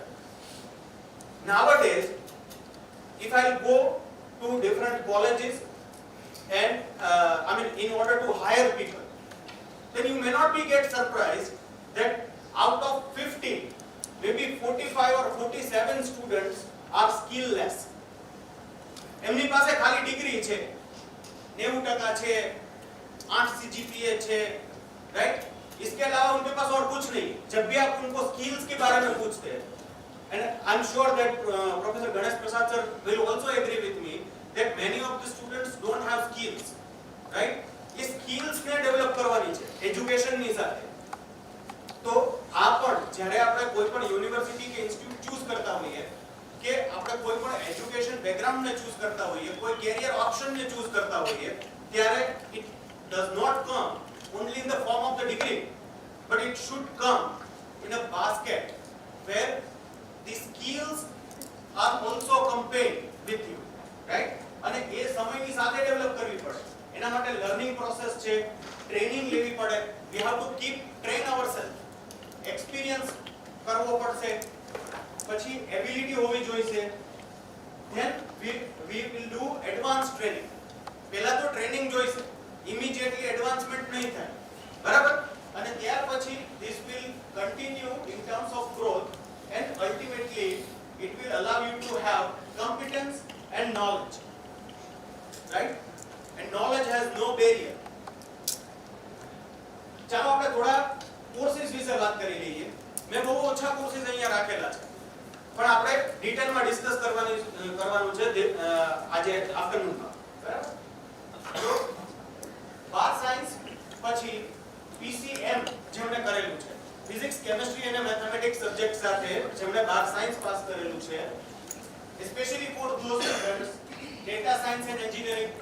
Nowadays, if I go to different colleges and in order to hire people, then you may not be get surprised that out of 50, maybe 45 or 47 students are skillless. એમની પાસે ખાલી degree છે, 90% છે, 8 CGPA છે, right? इसके अलावा उनके पास और कुछ नहीं. जब भी आप उनको स्किल्स के बारे में पूछते हैं, and I'm sure that Professor Ganesh Prasad sir will also agree with me that many of the students don't have skills, right? ये स्किल्स ने डेवलप કરવાની છે એજ્યુકેશન ની સાથે. તો આ પણ જ્યારે આપણે કોઈ પણ યુનિવર્સિટી કે ઇન્સ્ટિટ્યૂટ ચૂઝ કરતા હોઈએ કે આપણે કોઈ પણ એજ્યુકેશન બેકગ્રાઉન્ડ ને ચૂઝ કરતા હોઈએ, કોઈ કેરિયર ઓપ્શન ને ચૂઝ કરતા હોઈએ, ત્યારે it does not come only in the form of the degree, but it should come in a basket where the skills are also combined with you, right? અને એ સમયની સાથે ડેવલપ કરવી પડે. એના માટે લર્નિંગ પ્રોસેસ છે, ટ્રેનિંગ લેવી પડે. we have to keep train ourselves, experience કરવો પડશે, પછી એબિલિટી હોવી જોઈએ. then we will do advanced training. પહેલા તો ટ્રેનિંગ જોઈશે, immediately advancement નહીં થાય. બરાબર? અને ત્યાર પછી this will continue in terms of growth and ultimately it will allow you to have competence and knowledge, right? And knowledge has no barrier. ચાલો આપણે થોડા કોર્सेस વિશે વાત કરી લઈએ. મેં બહુ ઓછા કોર્सेस અહીંયા રાખેલા છે, પણ આપણે ડિટેલમાં ડિસ્કસ કરવાનું છે આજે આફ્ટરનૂનમાં. બરાબર? તો 12 સાયન્સ પછી PCM જેમણે કરેલું છે, ફિઝિક્સ, કેમિસ્ટ્રી અને મેથેમેટિક્સ સબ્જેક્ટ સાથે જેમણે 12 સાયન્સ પાસ કરેલું છે, specially four those students data science and engineering,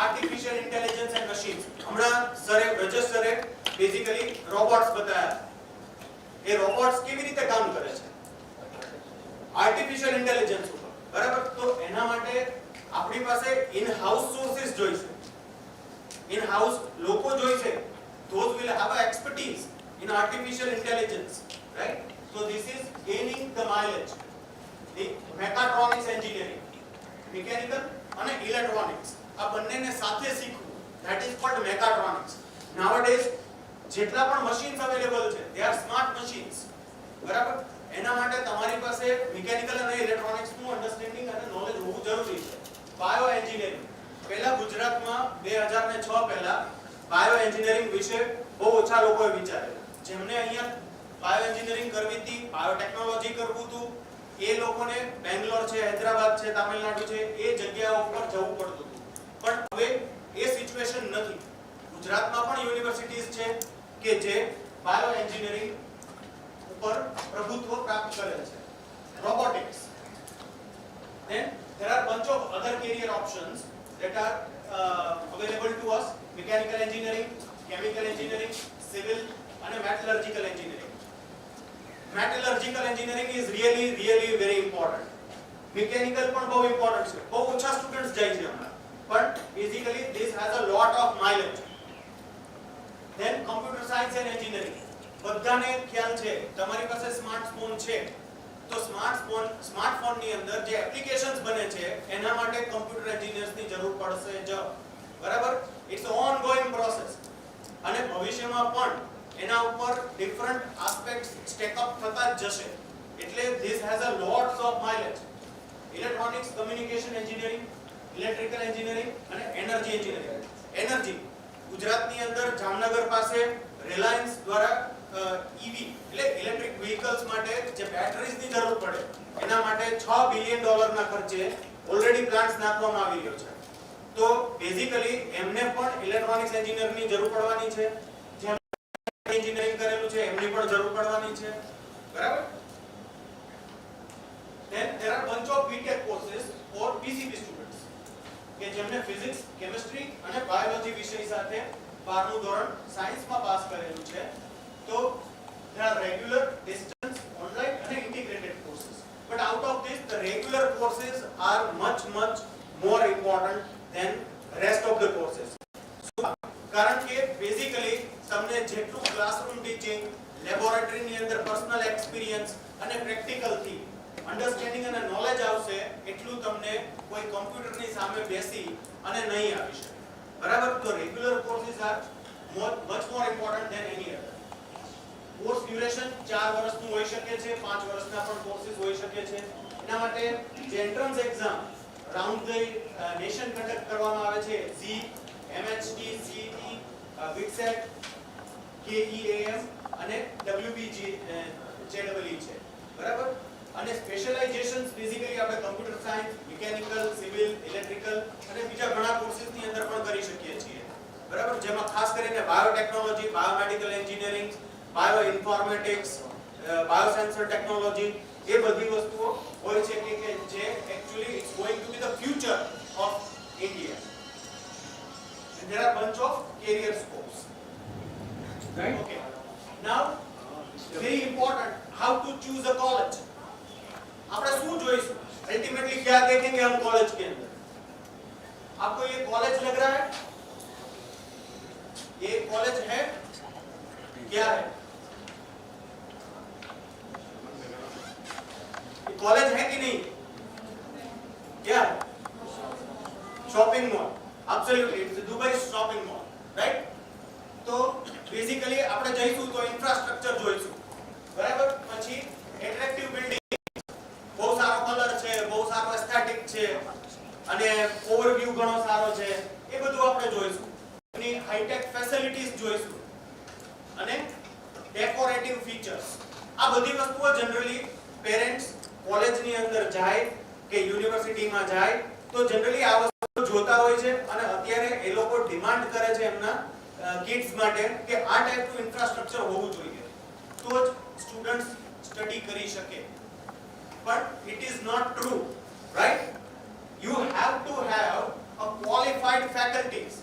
artificial intelligence and machines. હમણાં સરે રજત સરે બેઝિકલી રોબોટ્સ બતાવ્યા. એ રોબોટ્સ કેવી રીતે કામ કરે છે આર્ટિફિશિયલ ઇન્ટેલિજન્સ ઉપર. બરાબર? તો એના માટે આપણી પાસે ઇન હાઉસ સોર્સિસ જોઈશે, ઇન હાઉસ લોકો જોઈશે. those will have a expertise in artificial intelligence, right? So this is gaining the mileage. The mechatronics engineering, mechanical and electronics, આ બંનેને સાથે શીખવું, that is called mechatronics. Nowadays જેટલા પણ machines available છે, they are smart machines. બરાબર? એના માટે તમારી પાસે mechanical અને electronics નું understanding અને knowledge હોવું જરૂરી છે. બાયો એન્જિનિયરિંગ પહેલા ગુજરાતમાં 2006 પહેલા બાયો એન્જિનિયરિંગ વિશે બહુ ઓછા લોકોએ વિચારેલું. જેમને અહીંયા બાયો એન્જિનિયરિંગ કરવી હતી, બાયોટેકનોલોજી કરવું હતું, એ લોકોને બેંગ્લોર છે, હૈદરાબાદ છે, તામિલનાડુ છે, એ જગ્યાઓ પર જવું પડતું હતું. પણ હવે એ સિચ્યુએશન નથી. ગુજરાતમાં પણ યુનિવર્સિટીઝ છે કે જે બાયો એન્જિનિયરિંગ ઉપર પ્રભુત્વ પ્રાપ્ત કરે છે. Robotics. Then there are bunch of other career options that are available to us: mechanical engineering, chemical engineering, civil and metallurgical engineering. Metallurgical engineering is really very important. Mechanical પણ બહુ important છે. બહુ ઓછા સ્ટુડન્ટ્સ જાય છે હમણાં, but basically this has a lot of mileage. Then computer science and engineering. બધાને ખ્યાલ છે તમારી પાસે સ્માર્ટફોન છે તો સ્માર્ટફોન ની અંદર જે એપ્લિકેશન્સ બને છે એના માટે કમ્પ્યુટર એન્જિનિયર્સ ની જરૂર પડશે જ. બરાબર? ઇટ્સ ઓનગોઈંગ પ્રોસેસ અને ભવિષ્યમાં પણ એના ઉપર ડિફરન્ટ આસ્પેક્ટ્સ સ્ટેક અપ થતા જ જશે. એટલે this has a lots of mileage. Electronics, communication engineering, electrical engineering અને એનર્જી એન્જિનિયરિંગ. એનર્જી ગુજરાતની અંદર જામનગર પાસે રિલાયન્સ દ્વારા ઈવી એટલે ઇલેક્ટ્રિક વ્હીકલ્સ માટે જે બેટરીઝ ની જરૂર પડે એના માટે $6 બિલિયન ના ખર્ચે ઓલરેડી પ્લાન્ટ્સ નાખવામાં આવી રહ્યો છે. તો બેઝિકલી એમને પણ ઇલેક્ટ્રોનિક્સ એન્જિનિયર ની જરૂર પડવાની છે. જેમ એન્જિનિયરિંગ કરેલું છે એમની પણ જરૂર પડવાની છે. બરાબર? Then there are bunch of BTech courses for PCB students કે જેમને ફિઝિક્સ, કેમિસ્ટ્રી અને બાયોલોજી વિષય સાથે 12મું ધોરણ સાયન્સમાં પાસ કરેલું છે. So there are regular, distance, online and integrated courses. But out of this, the regular courses are much more important than rest of the courses. So કારણ કે basically તમને જેટલું ક્લાસરૂમ ટીચિંગ, લેબોરેટરી ની અંદર personal experience અને practical થી understanding અને knowledge આવશે એટલું તમને કોઈ કમ્પ્યુટરની સામે બેસી અને નહીં આવી શકે. બરાબર? તો regular courses are much more important than any other. Course duration 4 વર્ષનું હોઈ શકે છે, 5 વર્ષના પણ કોર્सेस હોઈ શકે છે. એના માટે જે entrance exam round the nation conduct કરવામાં આવે છે, જી, એમએચટી, સીટી, બીટેક, કેઈએમ અને ડબ્લ્યુબીજી જેડબલઈ છે. બરાબર? અને સ્પેશિયલાઇઝેશન્સ બેઝિકલી આપણે computer science, mechanical, civil, electrical અને બીજા ઘણા કોર્सेसની અંદર પણ કરી શકીએ છીએ. બરાબર? જેમાં ખાસ કરીને biotechnology, biomedical engineering, bioinformatics, biosensor technology એ બધી વસ્તુઓ હોય છે કે જે actually it's going to be the future of India. And there are bunch of career scopes. Right? Okay. Now, very important, how to choose a college. આપણે શું જોઈશું? अल्टीमेटली क्या देखेंगे हम कॉलेज के अंदर? आपको ये कॉलेज लग रहा है? ये कॉलेज है? क्या है? कॉलेज है कि नहीं? क्या है? Shopping mall. Absolutely, it's Dubai shopping mall, right? तो बेसिकली આપણે જઈશું તો ઇન્ફ્રાસ્ટ્રક્ચર જોઈશું. બરાબર? પછી એટ્રેક્ટિવ બિલ્ડિંગ, બહુ સારો કલર છે, બહુ સારો એસ્થેટિક છે અને ઓવરવ્યુ ઘણો સારો છે, એ બધું આપણે જોઈશું. એની હાઈટેક ફેસિલિટીઝ જોઈશું અને ડેકોરેટિવ ફીચર્સ. આ બધી વસ્તુઓ જનરલી પેરેન્ટ્સ કોલેજની અંદર જાય કે યુનિવર્સિટીમાં જાય તો જનરલી આ વસ્તુ જોતા હોય છે અને અત્યારે એ લોકો ડિમાન્ડ કરે છે એમના કિડ્સ માટે કે આ ટાઈપનું ઇન્ફ્રાસ્ટ્રક્ચર હોવું જોઈએ તો જ સ્ટુડન્ટ્સ સ્ટડી કરી શકે. But it is not true, right? You have to have a qualified faculties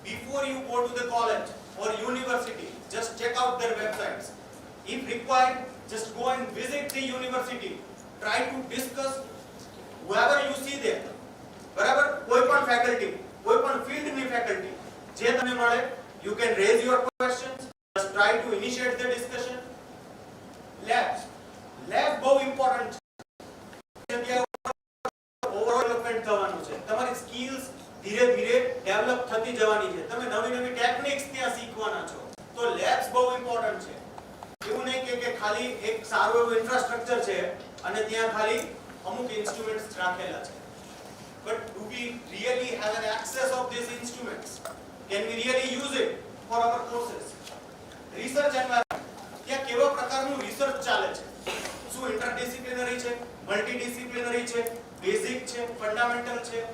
before you go to the college or university. Just check out their websites. If required, just go and visit the university. Try to discuss whoever you see there. બરાબર? કોઈ પણ faculty, કોઈ પણ field ની faculty જે તમને મળે, you can raise your questions. Just try to initiate the discussion. Labs. Lab બહુ ઇમ્પોર્ટન્ટ છે. ઓવરઓલ ડેવલપમેન્ટ થવાનું છે. તમારી સ્કિલ્સ ધીરે ધીરે ડેવલપ થતી જવાની છે. તમે નવી ટેકનિક્સ ત્યાં શીખવાના છો. તો લેબ્સ બહુ ઇમ્પોર્ટન્ટ છે. એવું નહીં કે ખાલી એક સારું એવું ઇન્ફ્રાસ્ટ્રક્ચર છે અને ત્યાં ખાલી અમુક ઇન્સ્ટ્રુમેન્ટ્સ રાખેલા છે. But do we really have an access of this instruments? Can we really use it for our courses? Research environment. ત્યાં કેવા પ્રકારનું રિસર્ચ ચાલે છે? શું ઇન્ટરડિસિપ્લિનરી છે, મલ્ટીડિસિપ્લિનરી છે, બેઝિક છે, ફંડામેન્ટલ છે?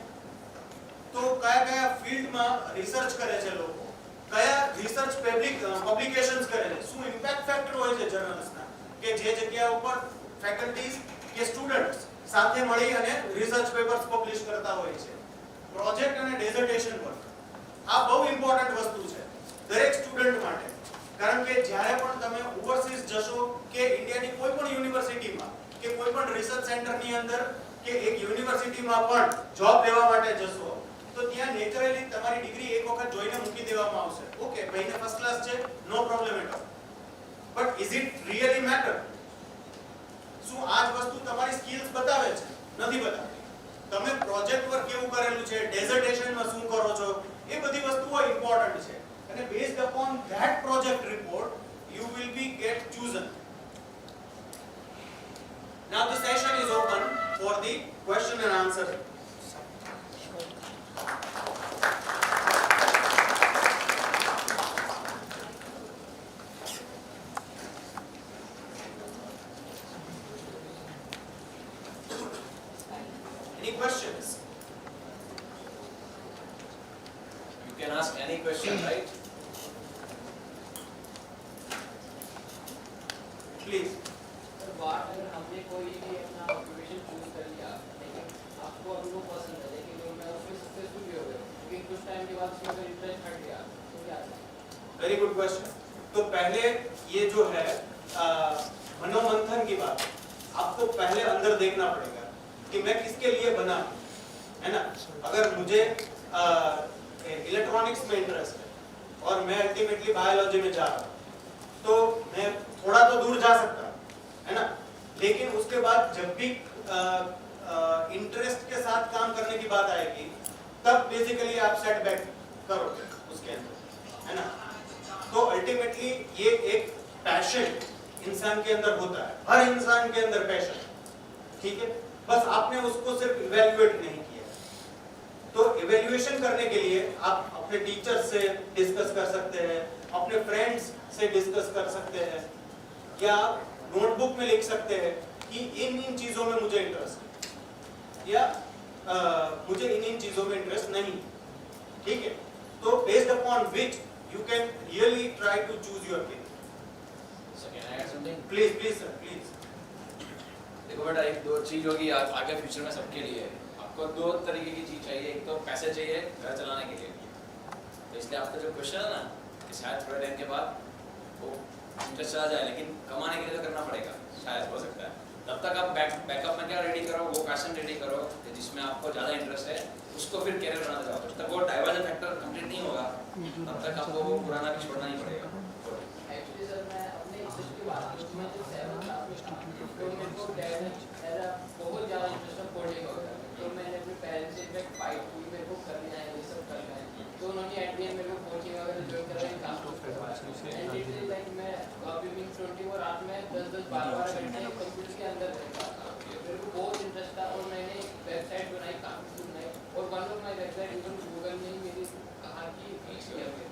તો કયા કયા ફિલ્ડમાં રિસર્ચ કરે છે લોકો? કયા રિસર્ચ પબ્લિકેશન્સ કરે છે? શું ઇમ્પેક્ટ ફેક્ટર હોય છે જર્નલ્સના કે જે જગ્યા ઉપર ફેકલ્ટીઝ કે સ્ટુડન્ટ્સ સાથે મળી અને રિસર્ચ પેપર્સ પબ્લિશ કરતા હોય છે? પ્રોજેક્ટ અને ડેઝર્ટેશન વર્ક આ બહુ ઇમ્પોર્ટન્ટ વસ્તુ છે દરેક સ્ટુડન્ટ માટે. કારણ કે જ્યારે પણ તમે ઓવરસીઝ જશો કે ઇન્ડિયાની કોઈ પણ યુનિવર્સિટીમાં કે કોઈ પણ રિસર્ચ સેન્ટરની અંદર કે એક યુનિવર્સિટીમાં પણ જોબ લેવા માટે જશો તો ત્યાં નેચરલી તમારી ડિગ્રી એક વખત જોઈને મૂકી દેવામાં આવશે. ઓકે ભાઈને ફર્સ્ટ ક્લાસ છે, no problem at all. But is it really matter? શું આ જ વસ્તુ તમારી સ્કિલ્સ બતાવે છે? નથી બતાવતી. તમે પ્રોજેક્ટ વર્ક કેવું કરેલું છે, ડેઝર્ટેશનમાં શું કરો છો, એ બધી વસ્તુઓ ઇમ્પોર્ટન્ટ છે. અને based upon that project report you will be get chosen. Now the session is open for the question and answer. Any questions? You can ask any question, right? Please. बात अगर हमने कोई भी अपना ऑक्यूपेशन चूज कर लिया लेकिन आपको अभी वो पसंद है लेकिन मैं उसमें सक्सेसफुल भी हो गया लेकिन कुछ टाइम के बाद उसमें अगर इंटरेस्ट हट गया तो क्या करें? Very good question. तो पहले ये जो है मनोमंथन की बात, आपको पहले अंदर देखना पड़ेगा कि मैं किसके लिए बना हूं, है ना? अगर मुझे इलेक्ट्रॉनिक्स में इंटरेस्ट है और मैं अल्टीमेटली बायोलॉजी में जा रहा हूं तो मैं थोड़ा तो दूर जा सकता हूं, है ना? लेकिन उसके बाद जब भी इंटरेस्ट के साथ काम करने की बात आएगी तब बेसिकली आप सेटबैक करोगे उसके अंदर, है ना? तो अल्टीमेटली ये एक पैशन इंसान के अंदर होता है. हर इंसान के अंदर पैशन, ठीक है? बस आपने उसको सिर्फ इवैल्यूएट नहीं किया. तो इवैल्यूएशन करने के लिए आप अपने टीचर्स से डिस्कस कर सकते हैं, अपने फ्रेंड्स से डिस्कस कर सकते हैं, या नोटबुक में लिख सकते हैं कि इन चीजों में मुझे इंटरेस्ट है या मुझे इन चीजों में इंटरेस्ट नहीं, ठीक है? तो based upon which you can really try to choose your career. So can I add something? Please please sir please. देखो बेटा, एक दो चीज होगी आगे फ्यूचर में सबके लिए. आपको दो तरीके की चीज चाहिए. एक तो पैसे चाहिए घर चलाने के लिए. तो इसलिए आपका जो क्वेश्चन है ना कि शायद थोड़े टाइम के बाद वो इंटरेस्ट चला जाए, लेकिन कमाने के लिए तो करना पड़ेगा, शायद हो सकता है. तब तक आप बैकअप में क्या रेडी करो, वो पैशन रेडी करो जिसमें आपको ज़्यादा इंटरेस्ट है, उसको फिर कैरियर बनाना चाहो. जब तक वो डाइवर्जन फैक्टर कंप्लीट नहीं होगा तब तक आपको वो पुराना भी छोड़ना ही पड़ेगा. एक्चुअली सर मैं अपने इंटरेस्ट की बात करूँ, मैं जब 7th क्लास में था तो मेरे को डैड मेरा बहुत ज़्यादा इंटरेस्ट था कोडिंग वगैरह, तो मैंने अपने पेरेंट्स से इनफैक्ट फाइट की मेरे को करना है, ये सब करना है. तो उन्होंने एट द एंड मेरे को कोचिंग वगैरह ज्वाइन कराई, काम करवाया. एंड लिटरली लाइक मैं अभी भी 24 रात में 10-12 घंटे कंप्यूटर के अंदर रहता था. मेरे को बहुत इंटरेस्ट था और मैंने वेबसाइट बनाई, काफ़ी कुछ बनाई, और one of my website even Google ने मेरी कहा कि रीच किया गया.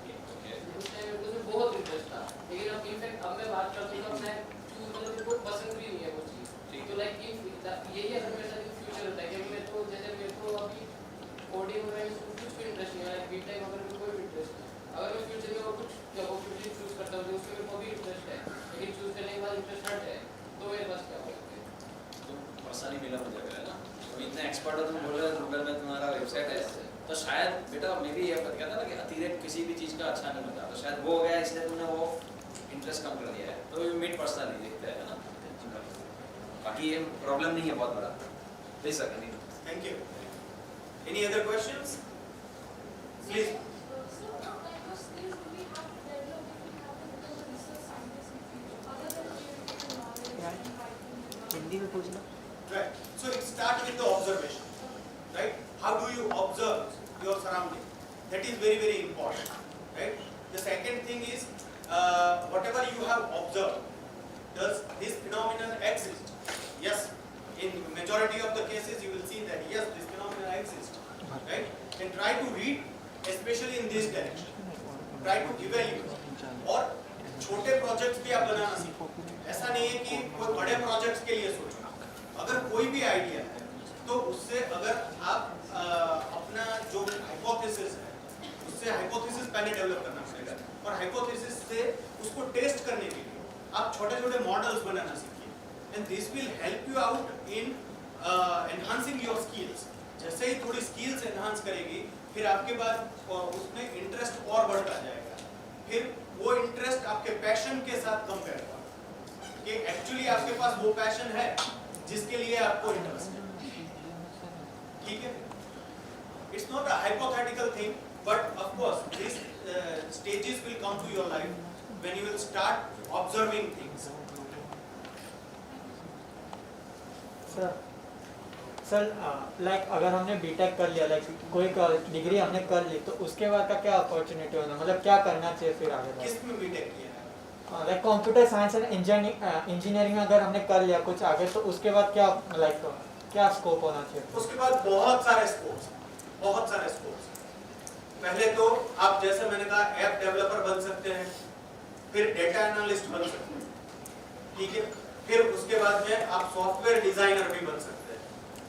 उस टाइम मेरे को उसमें बहुत इंटरेस्ट था, लेकिन अब इनफैक्ट अब मैं बात करता हूँ मैं मतलब मेरे को पसंद भी नहीं है वो चीज़. तो लाइक यही अगर मेरे साथ फ्यूचर होता है कि मेरे को जैसे मेरे को अभी कोडिंग वगैरह में कुछ भी इंटरेस्ट नहीं है, बीटेक वगैरह में कोई भी इंटरेस्ट नहीं. अगर मैं फ्यूचर में वो कुछ ऑपरचुनिटी चूज करता हूँ तो उसमें मेरे को भी इंटरेस्ट है, लेकिन चूज करने के बाद इंटरेस्ट हट है तो मेरे पास क्या होगा? तो पर्सनली मिला मुझे, है ना? तुम इतने एक्सपर्ट हो, तुम बोल रहे हो गूगल में तुम्हारा वेबसाइट है, तो शायद बेटा मे भी ये कहता ना कि अतिरेक किसी भी चीज़ का अच्छा नहीं होता, तो शायद वो हो गया इसलिए तुमने वो इंटरेस्ट कम कर दिया है. तो यू मीट पर्सनली देखते हैं, है ना? बाकी ये प्रॉब्लम नहीं है बहुत बड़ा. Please sir. Thank you. Any other questions? Please. Right. So it starts with the observation, right? How do you observe your surrounding? That is very, very important, right? The second thing is whatever you have observed, does this phenomenon exist? Yes. In majority of the cases, you will see that yes, this phenomenon exists, right? And try to read especially in this direction. Try to evaluate. और छोटे projects भी आप बनाना सीखो. ऐसा नहीं है कि कोई बड़े प्रोजेक्ट्स के लिए सोचो. अगर कोई भी आइडिया है तो उससे अगर आप अपना जो हाइपोथेसिस है उससे हाइपोथेसिस पहले डेवलप करना पड़ेगा और हाइपोथेसिस से उसको टेस्ट करने के लिए आप छोटे-छोटे मॉडल्स बनाना सीखिए. And this will help you out in enhancing your skills. जैसे ही थोड़ी स्किल्स एनहांस करेगी फिर आपके बाद उसमें इंटरेस्ट और बढ़ता जाएगा. फिर वो इंटरेस्ट आपके पैशन के साथ कंपेयर होगा कि एक्चुअली आपके पास वो पैशन है जिसके लिए आपको इंटरेस्ट है. ठीक है. It's not a hypothetical thing, but of course these stages will come to your life when you will start observing things. Sir like अगर हमने बीटेक कर लिया, लाइक कोई डिग्री हमने कर ली, तो उसके बाद का क्या अपॉर्चुनिटी होना, मतलब क्या करना चाहिए फिर आगे? किसमें बीटेक किया है? Like computer science and engineering में अगर हमने कर लिया कुछ आगे, तो उसके बाद क्या लाइक क्या स्कोप होना चाहिए? उसके बाद बहुत सारे स्कोप्स. पहले तो आप जैसे मैंने कहा ऐप डेवलपर बन सकते हैं, फिर डेटा एनालिस्ट बन सकते हैं. ठीक है. फिर उसके बाद में आप सॉफ्टवेयर डिजाइनर भी बन सकते हैं.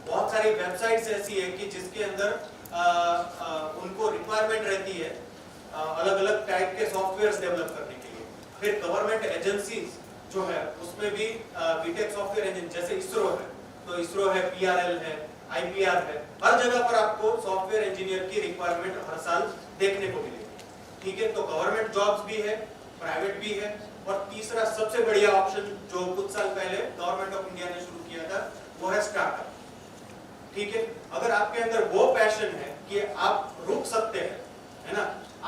बहुत सारी वेबसाइट्स ऐसी है कि जिसके अंदर उनको रिक्वायरमेंट रहती है अलग-अलग टाइप के सॉफ्टवेयर्स डेवलप करने के लिए. फिर गवर्नमेंट एजेंसीज जो है उसमें भी बीटेक सॉफ्टवेयर इंजीनियर, जैसे इसरो है तो इसरो है, PRL है, IPR है, हर जगह पर आपको सॉफ्टवेयर इंजीनियर की रिक्वायरमेंट हर साल देखने को मिलेगी. ठीक है. तो गवर्नमेंट जॉब्स भी है, प्राइवेट भी है. और तीसरा सबसे बढ़िया ऑप्शन जो कुछ साल पहले गवर्नमेंट ऑफ इंडिया ने शुरू किया था वो है स्टार्टअप. ठीक है. अगर आपके अंदर वो पैशन है कि आप रुक सकते हैं, है ना,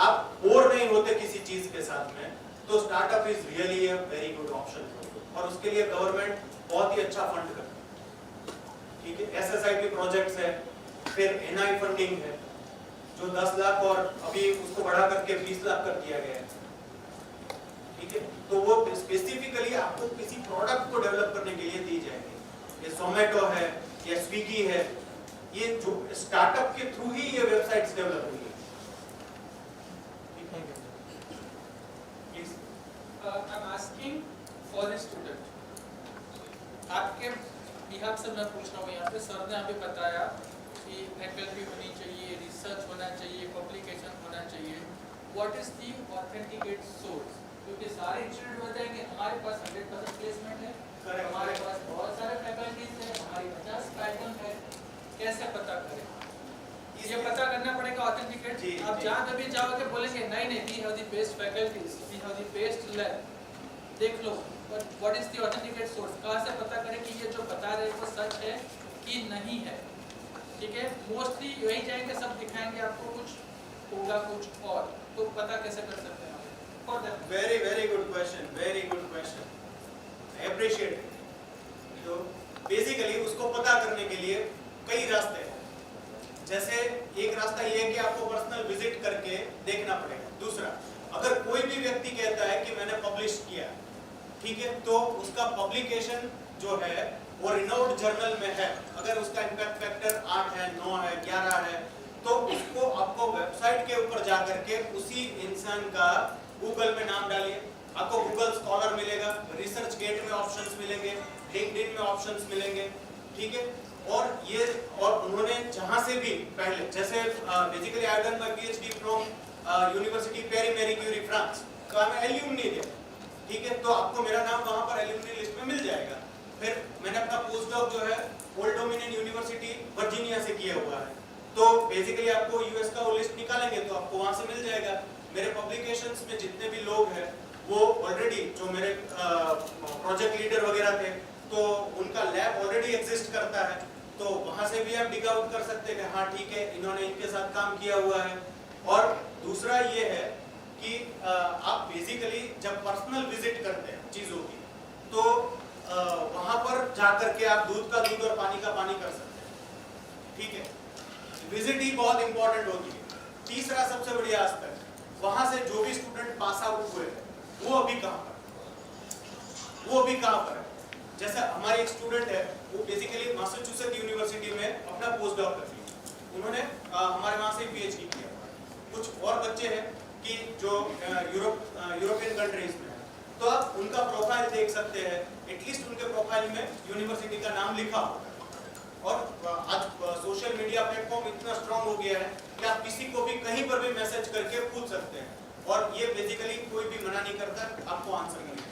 आप बोर नहीं होते किसी चीज के साथ में, तो startup is really a very good option. और उसके लिए गवर्नमेंट बहुत ही अच्छा फंड करती है. ठीक है. SSIP प्रोजेक्ट्स है, फिर NI फंडिंग है जो 10 लाख और अभी उसको बढ़ा करके 20 लाख कर दिया गया है. ठीक है. तो वो स्पेसिफिकली आपको किसी प्रोडक्ट को डेवलप करने के लिए दी जाएगी. ये Zomato है या स्विगी है, ये जो स्टार्टअप के थ्रू ही ये वेबसाइट्स डेवलप हुई है. I'm asking for a student. आपके बिहार से मैं पूछ रहा हूँ. यहाँ पे सर ने अभी बताया कि फैकल्टी होनी चाहिए, रिसर्च होना चाहिए, पब्लिकेशन होना चाहिए. What is the authenticate source? क्योंकि सारे इंस्टीट्यूट बताएंगे हमारे पास 100% प्लेसमेंट है, हमारे पास बहुत सारे फैकल्टीज है, हमारी 50 पैटर्न है. कैसे पता करें? ये पता करना पड़ेगा ऑथेंटिकेट. आप जहाँ कभी जाओगे बोलेंगे नहीं नहीं, we have the best faculties, we have the best lab. देख लो, but what is the authenticate source? कहाँ से पता करें कि ये जो बता रहे हैं वो सच है कि नहीं है? ठीक है. मोस्टली वही जाएंगे, सब दिखाएंगे आपको, कुछ होगा कुछ और. तो पता कैसे कर सकते हैं? Very good question. I appreciate it. तो बेसिकली उसको पता करने के लिए कई रास्ते हैं. जैसे एक रास्ता ये है कि आपको पर्सनल विजिट करके देखना पड़ेगा. दूसरा, अगर कोई भी व्यक्ति कहता है कि मैंने पब्लिश किया, ठीक है, तो उसका पब्लिकेशन जो है वो रिनाउंड जर्नल में है. अगर उसका इम्पैक्ट फैक्टर 8 है, 9 है, 11 है, तो उसको आपको वेबसाइट के ऊपर जाकर के उसी इंसान का गूगल में नाम डालिए, आपको गूगल स्कॉलर मिलेगा, रिसर्च गेट में ऑप्शंस मिलेंगे, लिंक्डइन में ऑप्शंस मिलेंगे. ठीक है. और उन्होंने जहां से भी पहले, जैसे basically I done my PhD from university Pierre Marie Curie France, तो आई एम एल्यूमनी देयर. ठीक है. तो आपको मेरा नाम वहां पर एल्यूमनी लिस्ट में मिल जाएगा. फिर मैंने अपना पोस्ट डॉक जो है ओल्ड डोमिनियन यूनिवर्सिटी वर्जीनिया से किया हुआ है, तो बेसिकली आपको यूएस का वो लिस्ट निकालेंगे तो आपको वहां से मिल जाएगा. मेरे पब्लिकेशंस में जितने भी लोग हैं वो ऑलरेडी जो मेरे प्रोजेक्ट लीडर वगैरह थे, तो उनका लैब ऑलरेडी एग्जिस्ट करता है, तो वहां से भी आप डिग आउट कर सकते हैं कि हाँ ठीक है, इन्होंने इनके साथ काम किया हुआ है. और दूसरा ये है कि आप बेसिकली जब पर्सनल विजिट करते हैं चीजों की, तो वहां पर जाकर के आप दूध का दूध और पानी का पानी कर सकते हैं. ठीक है. विजिट ही बहुत इंपॉर्टेंट होती है. तीसरा सबसे बढ़िया एस्पेक्ट, वहां से जो भी स्टूडेंट पास आउट हुए वो अभी कहां पर है. जैसे हमारे एक स्टूडेंट है, वो बेसिकली मैसाचुसेट्स यूनिवर्सिटी में अपना पोस्ट डॉक कर लिया. उन्होंने हमारे वहां से PhD किया. कुछ और बच्चे हैं कि जो यूरोपियन कंट्रीज में है, तो आप उनका प्रोफाइल देख सकते हैं, एटलीस्ट उनके प्रोफाइल में यूनिवर्सिटी का नाम लिखा होगा। और आज सोशल मीडिया प्लेटफॉर्म इतना स्ट्रांग हो गया है कि आप किसी को भी कहीं पर भी मैसेज करके पूछ सकते हैं, और ये बेसिकली कोई भी मना नहीं करता आपको आंसर करने के लिए।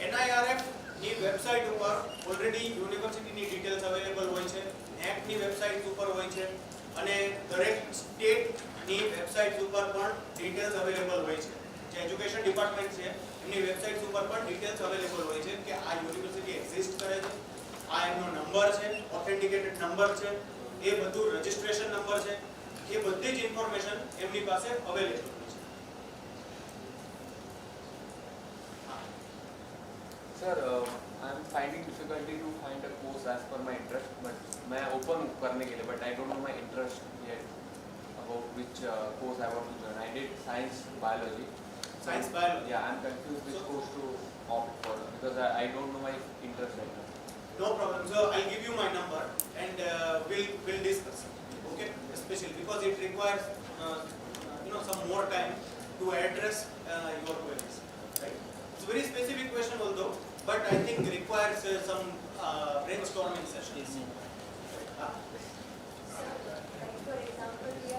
NIRF ની વેબસાઇટ ઉપર ઓલરેડી યુનિવર્સિટીની ડિટેલ્સ અવેલેબલ હોય છે, NEC ની વેબસાઇટ ઉપર હોય છે, અને દરેક સ્ટેટની વેબસાઇટ ઉપર પણ ડિટેલ્સ અવેલેબલ હોય છે. જે એજ્યુકેશન ડિપાર્ટમેન્ટ છે એમની વેબસાઇટ ઉપર પણ ડિટેલ્સ અવેલેબલ હોય છે કે આ યુનિવર્સિટી એક્ઝિસ્ટ કરે છે, આ એમનો નંબર છે, ઓથેન્ટિકેટેડ નંબર છે, એ બધું રજિસ્ટ્રેશન નંબર છે, એ બધી જ ઇન્ફોર્મેશન એમની પાસે અવેલેબલ છે. Sir, I'm finding difficulty to find a course as per my interest, but मैं open करने के लिए, but I don't know my interest yet about which course I want to join. I did science biology. Science biology. Yeah, I'm confused which course to opt for because I don't know my interest right now. No problem. So I'll give you my number and we'll discuss. Okay, especially because it requires some more time to address your queries. Right? It's a very specific question, although, but I think requires some brainstorming sessions. For example, we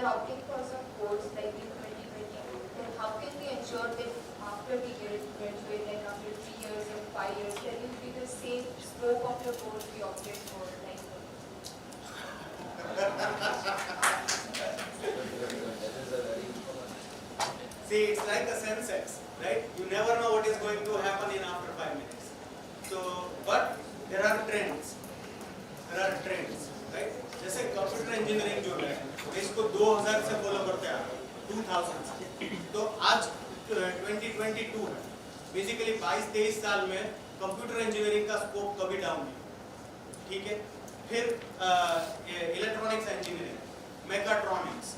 are opting for some course like in 2020. Then how can we ensure that after we graduate, like after 3 years or 5 years, that will be the same scope of the course we opted for? Like See, it's like a sensex, right? You never know what is going to happen in after 5 minutes. So, but there are trends. Right? जैसे computer engineering जो है, इसको 2000 से follow करते आ रहे हैं, 2000 से। तो आज 2022 है। बेसिकली 22-23 साल में कंप्यूटर इंजीनियरिंग का स्कोप कभी डाउन नहीं, ठीक है? फिर electronics engineering, mechatronics,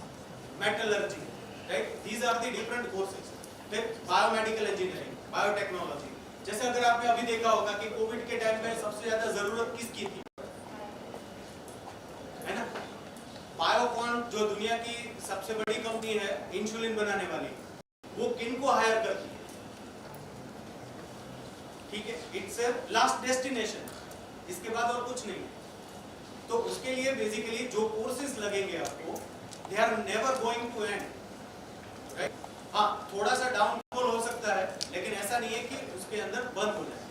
metallurgy, right? These are the different courses. फिर बायोमेडिकल इंजीनियरिंग, बायोटेक्नोलॉजी. जैसे अगर आपने अभी देखा होगा कि कोविड के टाइम पे सबसे ज्यादा जरूरत किसकी थी, है ना? बायोकॉन जो दुनिया की सबसे बड़ी कंपनी है इंसुलिन बनाने वाली, वो किनको हायर करती है? ठीक है, इट्स ए लास्ट डेस्टिनेशन, इसके बाद और कुछ नहीं है. तो उसके लिए बेसिकली जो कोर्सेज लगेंगे आपको, they are never going to end, right? हाँ, थोड़ा सा डाउनफॉल हो सकता है, लेकिन ऐसा नहीं है कि उसके अंदर बंद हो जाए.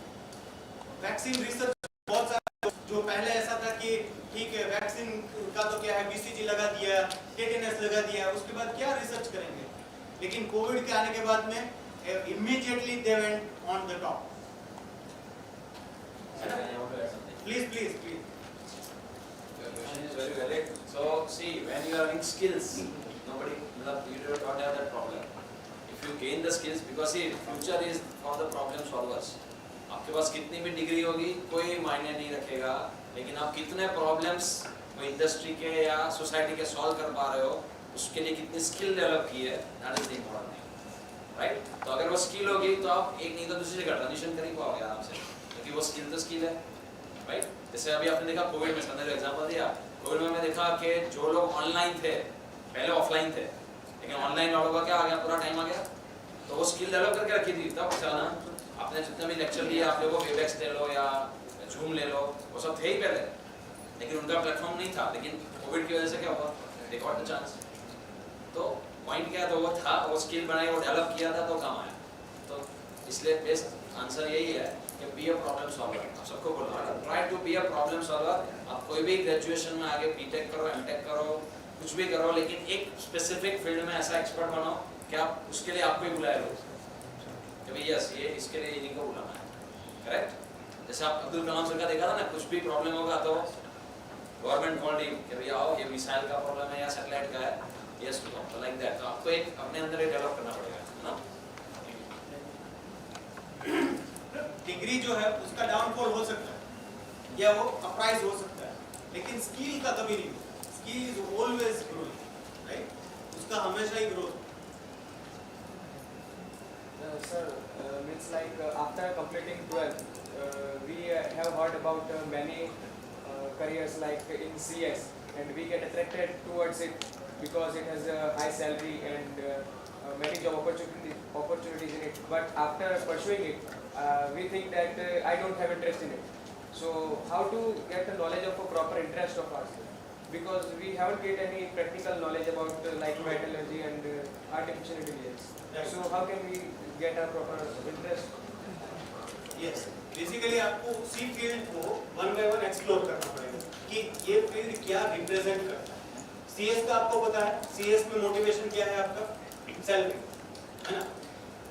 वैक्सीन रिसर्च बहुत सारा, जो पहले ऐसा था कि ठीक है वैक्सीन का तो क्या है, बीसीजी लगा दिया, टेटेनस लगा दिया, उसके बाद क्या रिसर्च करेंगे? लेकिन कोविड के आने के बाद में immediately they went on the top. Please. Your question is very valid. So see, when you are having skills, you don't have that problem. If you gain the skills, because see, future is for the problem solvers. आपके पास कितनी भी degree होगी कोई मायने नहीं रखेगा, लेकिन आप कितने प्रॉब्लम्स इंडस्ट्री के या सोसाइटी के सॉल्व कर पा रहे हो, उसके लिए कितनी स्किल डेवलप की है, that is the important thing, right? तो अगर वो स्किल होगी तो आप एक नहीं तो दूसरी जगह ट्रांजिशन कर ही पाओगे आराम से, क्योंकि वो स्किल तो स्किल है, राइट? जैसे अभी आपने देखा कोविड में, मैंने एग्जांपल दिया, कोविड में मैं देखा कि जो लोग ऑनलाइन थे, पहले ऑफलाइन थे, लेकिन ऑनलाइन वालों का क्या आ गया, पूरा टाइम आ गया, तो वो स्किल डेवलप करके रखी थी. तब चलना आपने जितने भी लेक्चर लिए, आप लोगों को वेबएक्स ले लो या जूम ले लो, वो सब थे ही पहले, लेकिन उनका प्लेटफॉर्म नहीं था. लेकिन कोविड की वजह से क्या हुआ, दे गॉट द चांस. तो पॉइंट क्या तो वो था, वो स्किल बनाई, वो डेवलप किया था, तो काम आया. तो इसलिए बेस्ट आंसर यही है कि बी अ प्रॉब्लम सॉल्वर. आप सबको बोलना, try to be a problem solver. आप कोई भी ग्रेजुएशन में आगे बीटेक करो, एमटेक करो, कुछ भी करो, लेकिन एक स्पेसिफिक फील्ड में ऐसा एक्सपर्ट बनो कि आप उसके लिए आपको ही बुलाए लोग कि भाई यस ये इसके लिए इन्हीं को बुलाना है, करेक्ट? जैसे आप अब्दुल कलाम सर का देखा था ना, कुछ भी प्रॉब्लम होगा तो गवर्नमेंट कॉल्ड हिम कि भैया आओ, ये मिसाइल का प्रॉब्लम है या सैटेलाइट का है, years to come. So like that. तो आपको एक अपने अंदर एक डेवलप करना पड़ेगा, है ना? डिग्री जो है उसका डाउनफॉल हो सकता है या वो अपराइज हो सकता है, लेकिन स्किल का कभी नहीं होता. Skill is always growing, right? उसका हमेशा ही growth. Sir, it's like after completing 12th, we have heard about many careers like in CS, and we get attracted towards it because it has a high salary and many job opportunities in it. But after pursuing it, we think that I don't have interest in it. So how to get the knowledge of a proper interest of ours? Because we haven't get any practical knowledge about like metallurgy and artificial intelligence. So how can we get a proper interest? Yes, basically आपको उसी field को one by one explore करना पड़ेगा कि ये field क्या represent करता है. सीएस का आपको पता है, सीएस में मोटिवेशन क्या है आपका? सैलरी, है ना?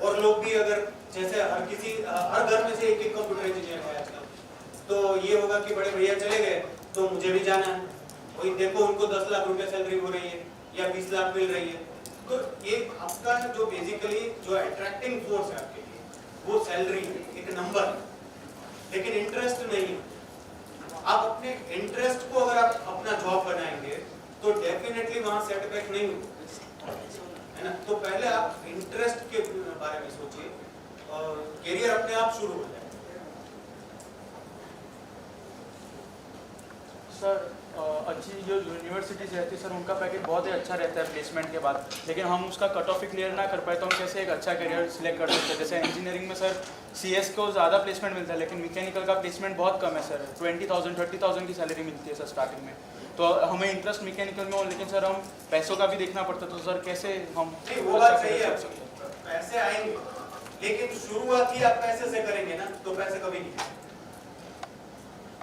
और लोग भी अगर जैसे हर घर में से एक एक कंप्यूटर इंजीनियर है आजकल, तो ये होगा कि बड़े भैया चले गए तो मुझे भी जाना है. वही देखो उनको 10 लाख रुपए सैलरी हो रही है या 20 लाख मिल रही है. तो ये आपका जो बेसिकली जो अट्रैक्टिंग फोर्स है आपके लिए वो सैलरी है, एक नंबर है, लेकिन इंटरेस्ट नहीं है. आप अपने इंटरेस्ट को अगर आप अपना जॉब बनाएंगे तो डेफिनेटली वहां सेटबैक नहीं होगा, है ना? तो पहले आप इंटरेस्ट के बारे में सोचिए और करियर अपने आप शुरू हो जाए. सर अच्छी जो यूनिवर्सिटीज रहती है सर उनका पैकेज बहुत ही अच्छा रहता है प्लेसमेंट के बाद, लेकिन हम उसका कट ऑफ ही क्लियर ना कर पाए तो हम कैसे एक अच्छा करियर सिलेक्ट कर सकते हैं? जैसे इंजीनियरिंग में सर सीएस को ज़्यादा प्लेसमेंट मिलता है, लेकिन मैकेनिकल का प्लेसमेंट बहुत कम है सर. 20,000 30,000 की सैलरी मिलती है सर स्टार्टिंग में. तो हमें इंटरेस्ट मैकेनिकल में हो, लेकिन सर हम पैसों का भी देखना पड़ता है. तो सर कैसे हम वो बात सही है, पैसे आएंगे, लेकिन शुरुआत ही आप पैसे से करेंगे ना तो पैसे कभी नहीं,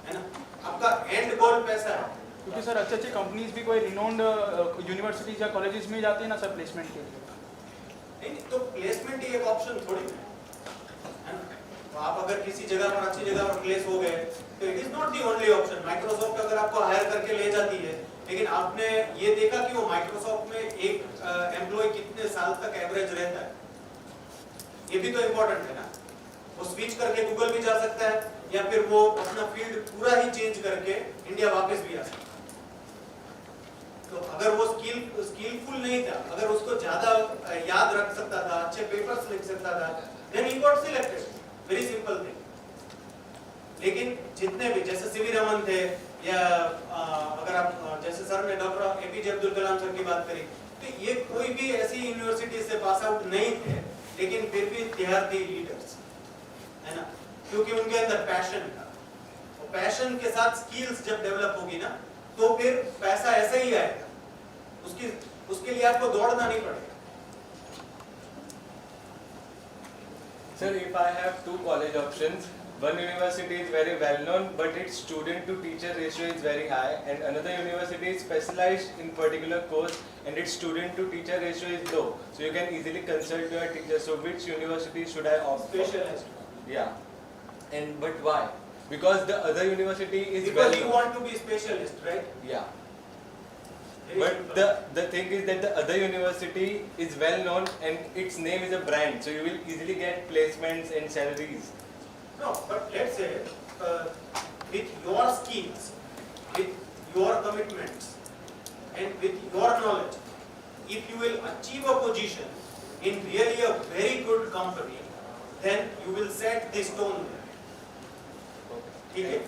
है ना? आपका एंड गोल पैसा है. क्योंकि सर अच्छी कंपनीज भी कोई रिनोन्ड यूनिवर्सिटीज या कॉलेजेस में जाती है ना सर प्लेसमेंट के लिए. नहीं, तो प्लेसमेंट ही एक ऑप्शन थोड़ी है ना? तो आप अगर किसी जगह पर अच्छी जगह पर प्लेस हो गए तो it is not the only option. Microsoft अगर आपको हायर करके ले जाती है, लेकिन आपने ये देखा कि वो माइक्रोसॉफ्ट में एक एम्प्लॉय कितने साल तक एवरेज रहता है, ये भी तो इम्पोर्टेंट है ना. वो स्विच करके गूगल भी जा सकता है या फिर वो अपना फील्ड पूरा ही चेंज करके इंडिया वापस भी आ सकता है. तो अगर वो स्किलफुल नहीं था, अगर उसको ज्यादा याद रख सकता था, अच्छे पेपर्स लिख सकता था, then he got selected. Very simple thing. लेकिन जितने भी जैसे सीवी रमन थे या अगर आप जैसे सर ने डॉक्टर पी जे अब्दुल कलाम सर की बात करी, तो ये कोई भी ऐसी यूनिवर्सिटी से पास आउट नहीं थे, लेकिन फिर भी दे आर द लीडर्स, है ना? क्योंकि उनके अंदर पैशन था. और पैशन के साथ स्किल्स जब डेवलप होगी ना तो फिर पैसा ऐसे ही आएगा. उसके लिए आपको दौड़ना नहीं पड़ेगा. Sir, if I have two college options, one university is very well known but its student to teacher ratio is very high, and another university is specialized in particular course and its student to teacher ratio is low, so you can easily consult your teacher. So which university should I opt for? Specialist. Yeah. And but why? Because the other university is because well you known. want to be specialist, right? Yeah. Very But simple. the thing is that the other university is well known and its name is a brand, so you will easily get placements and salaries. No, but let's say with your skills, with your commitments, and with your knowledge, if you will achieve a position in really a very good company, then you will set the stone there. ठीक है?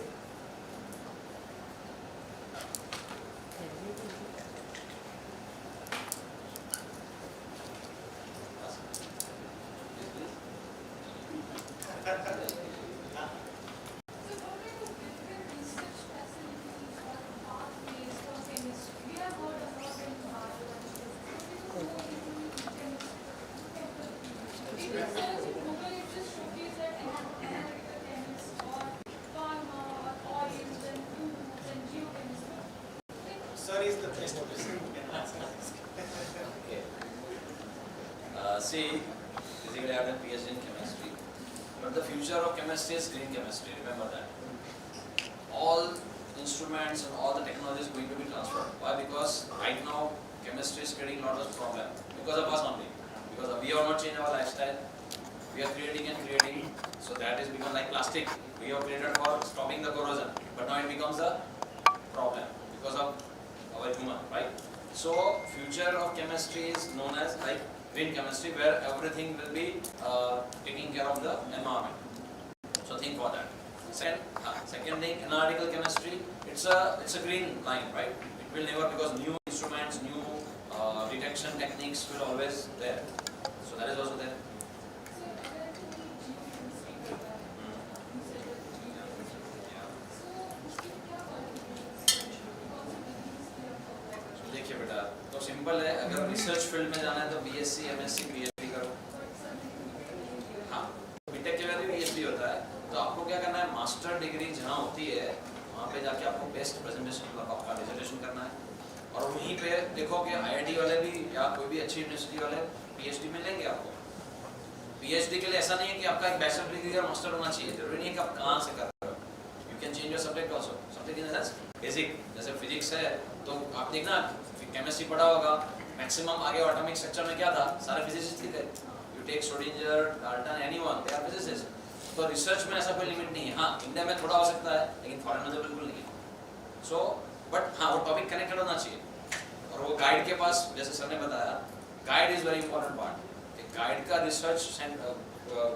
Sir is the best person who can answer this. Okay. See, basically I have done PhD in chemistry, but the future of chemistry is green chemistry. Remember that. All instruments and all the technology is going to be transferred. Why? Because right now chemistry is creating a lot of problem because of us only. Because we have not changed our lifestyle. We are creating and creating, so that is become like plastic. We have created for stopping the corrosion, but now it becomes a problem because of our human, right? So future of chemistry is known as like green chemistry, where everything will be taking care of the environment. So think for that. Second thing, analytical chemistry. It's a green line, right? It will never, because new instruments, new detection techniques will always there. So that is also there. देखिए बेटा, तो simple है, अगर research field में जाना है तो BSc, MSc, PhD करो. हाँ, बीटेक के बाद भी पीएचडी होता है, तो आपको क्या करना है, मास्टर डिग्री जहाँ होती है वहाँ पे जाके आपको बेस्ट प्रेजेंटेशन मतलब आपका डिसर्टेशन करना है, और वहीं पे देखो कि आईआईटी वाले भी या कोई भी अच्छी यूनिवर्सिटी वाले पीएचडी में लेंगे आपको. पीएचडी के लिए ऐसा नहीं है कि आपका एक बैचलर डिग्री और मास्टर होना चाहिए, जरूरी नहीं है कि आप कहाँ से कर रहे हो. You can change your subject also. Subject in the sense basic, जैसे फिजिक्स है तो आप देखना केमिस्ट्री पढ़ा होगा, मैक्सिमम आगे एटॉमिक स्ट्रक्चर में क्या था, सारे फिजिसिस्ट ही थे. You take Schrodinger, Dalton, anyone, they are physicist. तो रिसर्च में ऐसा कोई लिमिट नहीं है. हाँ, इंडिया में थोड़ा हो सकता है, लेकिन फॉरेन में तो बिल्कुल नहीं है. सो बट हाँ, वो टॉपिक कनेक्टेड होना चाहिए, और वो गाइड के पास, जैसे सर ने बताया, guide is very important part. Guide का रिसर्च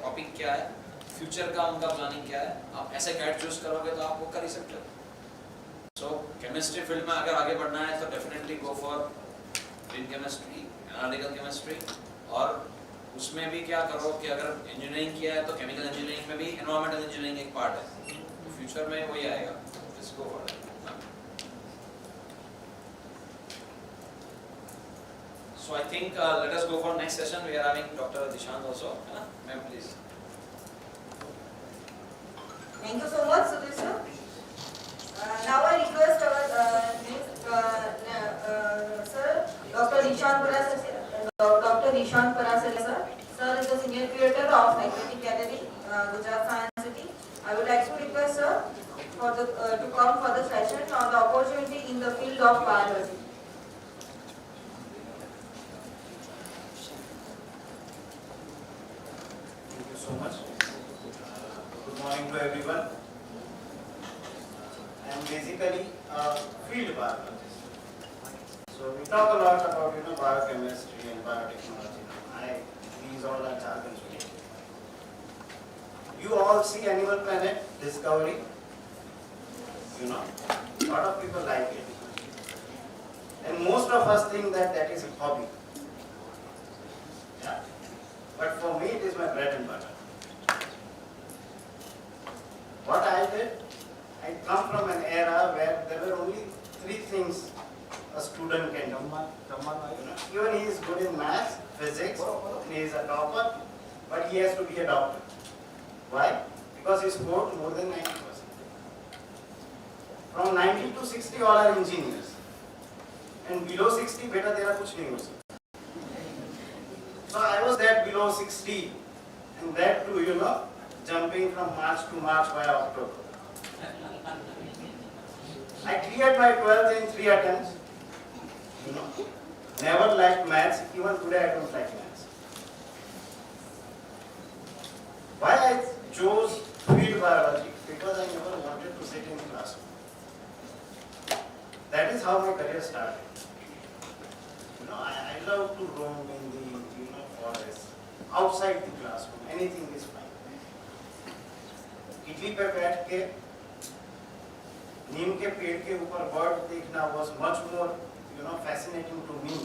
टॉपिक क्या है, फ्यूचर का उनका प्लानिंग क्या है, आप ऐसे गाइड चूज करोगे तो आप वो कर ही सकते हो. सो केमिस्ट्री फील्ड में अगर आगे बढ़ना है तो definitely go for green chemistry, analytical chemistry. और उसमें भी क्या करो कि अगर इंजीनियरिंग किया है तो केमिकल इंजीनियरिंग में भी एनवायरमेंटल इंजीनियरिंग एक पार्ट है, तो फ्यूचर में वही आएगा. Let's go for that. So I think let us go for next session. We are having Dr. Dishant also. Ma'am, please. Thank you so much, Sudhir sir. Now I request our sir, Dr. Dishant Parasari sir. Sir is the senior curator of Aquatic Gallery, Gujrat Science City. I would like to request sir for to come for the session on the opportunity in the field of biology. Thank you so much. Good morning to everyone. I am basically a field biologist. So we talk a lot about biochemistry and biotechnology. These all are jargon today. You all see Animal Planet, Discovery. A lot of people like it, and most of us think that that is a hobby. Yeah, but for me it is my bread and butter. What I did, I come from an era where there were only 3 things a student can do. Even he is good in maths, physics, and he is a topper, but he has to be a doctor. Why? Because he scored more than 90%. From 90 to 60 all are engineers, and below 60 beta tera kuch nahi ho sakta. So I was that below 60, and that too, jumping from March to March by October. I cleared my 12th in 3 attempts. Never liked maths. Even today I don't like maths. Why I chose field biology? Because I never wanted to sit in classroom. That is how my career started. I love to roam in the forest, outside the classroom. Anything is fine. Idli पे बैठ के नीम के पेड़ के ऊपर bird देखना was much more fascinating to me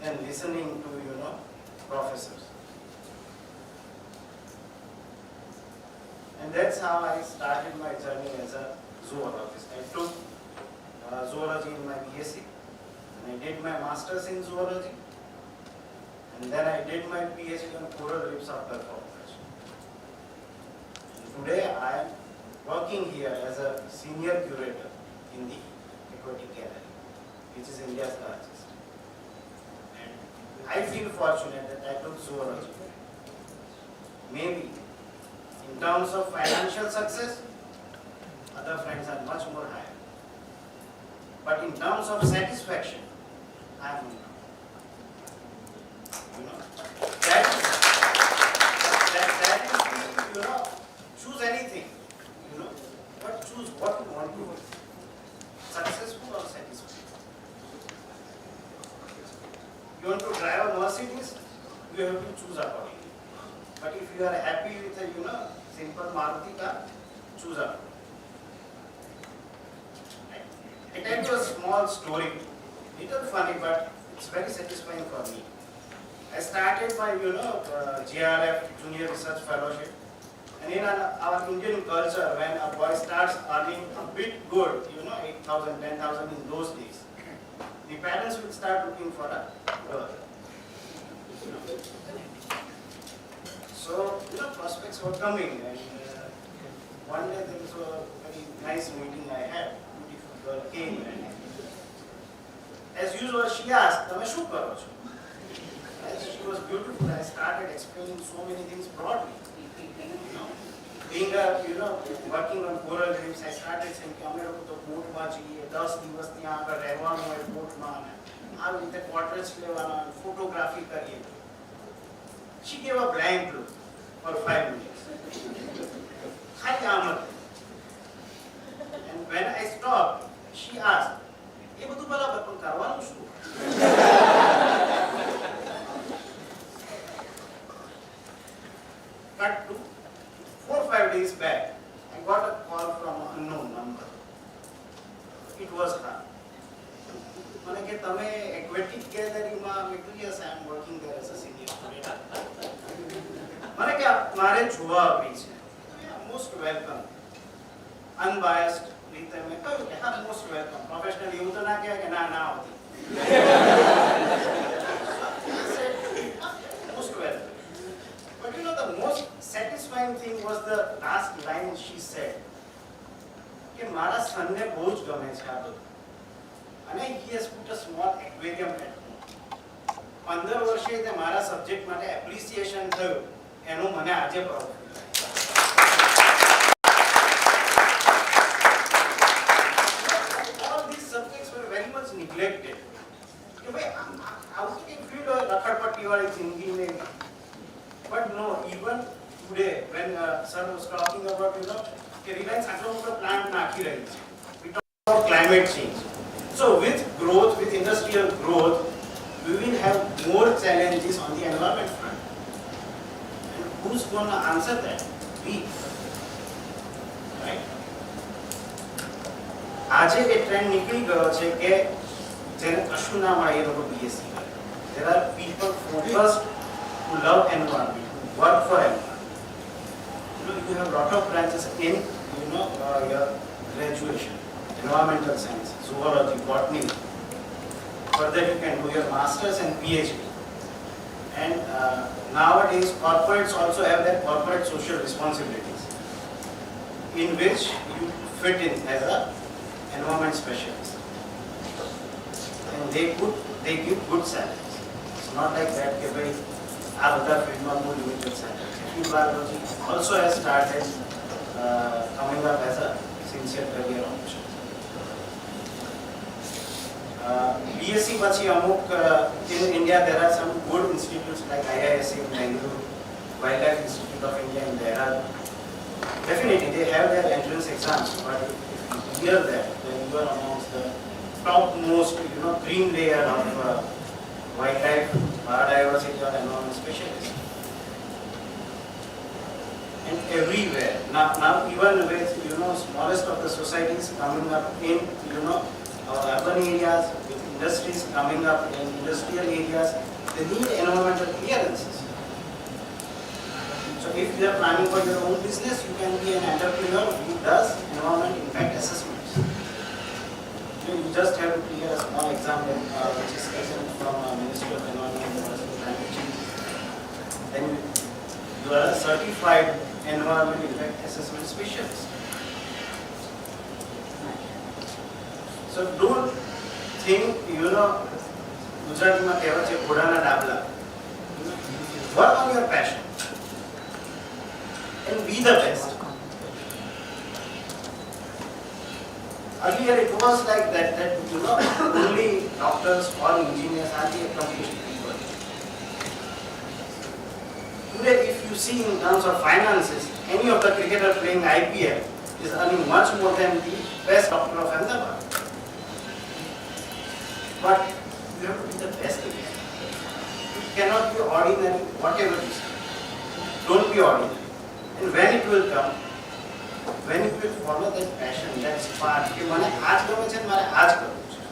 than listening to professors. And that's how I started my journey as a zoologist. I took zoology in my BSc, and I did my masters in zoology, and then I did my PhD on coral reefs after population. Today I am working here as a senior curator in the Aquatic Gallery, which is India's largest. And I feel fortunate that I took zoology. Maybe in terms of financial success, other friends are much more higher. But in terms of satisfaction, I am not. That is the, choose anything, but choose what you want to do. Successful or satisfied. You want to drive a Mercedes, you have to choose accordingly. But if you are happy with a, simple Maruti car, choose accordingly. I tell you a small story, little funny, but it's very satisfying for me. I started my, GRF, Junior Research Fellowship. And in our Indian culture, when a boy starts earning a bit good, 8,000, 10,000 in those days, the parents will start looking for a girl. So, prospects were coming, and one day there was a very nice meeting I had. Beautiful girl came, and as usual, she asked, "Tame shu karo cho?" As she was beautiful, I started explaining so many things broadly. Being working on coral reefs, I started saying कि हमें लोग तो boat में चाहिए 10 दिवस यहाँ पर रहवाना है बोट में आप इतने क्वार्टर्स लेवाना फोटोग्राफी करिए. She gave a blank look for 5 minutes. Hi Amrit. And when I stopped, she asked, ये બધું બરાબર પણ કરવાનું શું? Cut to 4-5 days back, I got a call from an unknown number. It was her. મને કે તમે aquatic galleryમાં મેં કીધું yes, I am working there as a senior student. મને કે મારે જોવા આવી છે. Most welcome. Unbiased રીતે મેં કહ્યું કે હા most welcome. Professionally એવું તો ના કહેવાય કે ના આવતી. Most welcome. But the most satisfying thing was the last line she said. કે મારા સનને બહુ જ ગમે છે આ બધું. અને he has put a small aquarium at home. 15 વર્ષે તે મારા સબ્જેક્ટ માટે એપ્રિસિએશન થયું એનું મને આજે પ્રાઉડ ફીલ થાય. All these subjects were very much neglected. કે ભાઈ આવું કે ફીલ્ડ રખડપટ્ટી વાળી જિંદગી ને. But no, even today when sir was talking about Reliance આટલો મોટો પ્લાન્ટ નાખી રહી છે. We talk about climate change. So with growth, with industrial growth, we will have more challenges on the environment front. And who's going to answer that? We. Right? આજે એ trend નીકળી ગયો છે કે જેને કશું ના મળે એ લોકો બીએસસી કરે. There are people focused who love environment, who work for environment. You have lot of branches in your graduation, environmental science, zoology, botany. Further you can do your masters and PhD. And nowadays corporates also have their corporate social responsibilities, in which you fit in as a environment specialist. And they give good salaries. It's not like that कि भाई आप उधर field में बहुत limited salary. Field biology also has started coming up as a sincere career option. BSc પછી અમુક in India there are some good institutes like IISc in Bangalore, Wildlife Institute of India in Dehradun. Definitely they have their entrance exams, but if you clear that, then you are amongst the topmost green layer of wildlife, biodiversity or environment specialists. And everywhere now even with smallest of the societies coming up in our urban areas, with industries coming up in industrial areas, they need environmental clearances. So if you are planning for your own business, you can be an entrepreneur who does environment impact assessments. You just have to clear a small exam which is taken from Ministry of Environment and Climate Change. Then you are a certified environment impact assessment specialist. So don't think, Gujarati માં કહેવત છે ઘોડાના ડાબલા. Work on your passion and be the best. Earlier it was like that only doctors or engineers are the accomplished people. Today, if you see in terms of finances, any of the cricketer playing IPL is earning much more than the best doctor of Ahmedabad. But you have to be the best in it. You cannot be ordinary, whatever you say. Don't be ordinary. And when it will come, when you will follow that passion, that spark, कि मैंने आज करना चाहिए, मैंने आज करना चाहिए.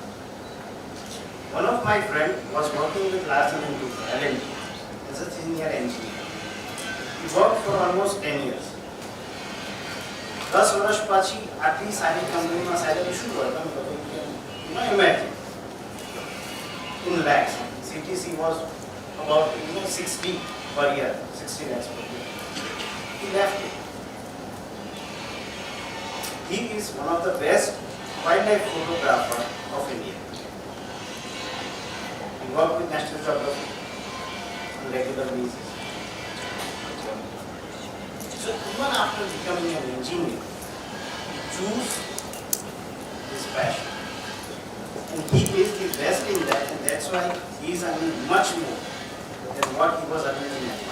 One of my friend was working with Larsen & Toubro, L&T, as a senior engineer. He worked for almost 10 years. 10 વર્ષ પછી આટલી સારી કંપનીમાં salary શું હોય તમે લોકો imagine in lakhs. CTC was about 60 per year, 60 lakhs per year. He left it. He is one of the best wildlife photographer of India. He worked with National Geographic on regular basis. So even after becoming an engineer, he chose his passion. And he is the best in that, and that's why he is earning much more than what he was earning in India.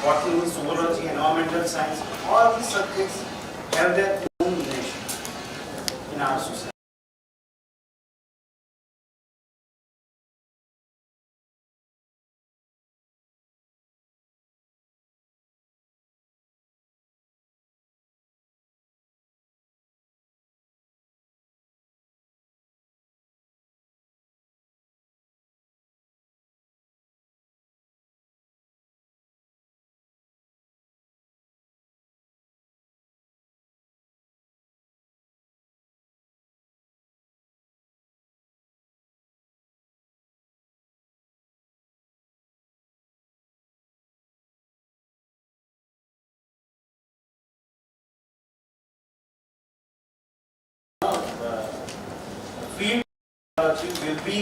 Botany, zoology, environmental science, all these subjects have their own niche in our society. Field technology will be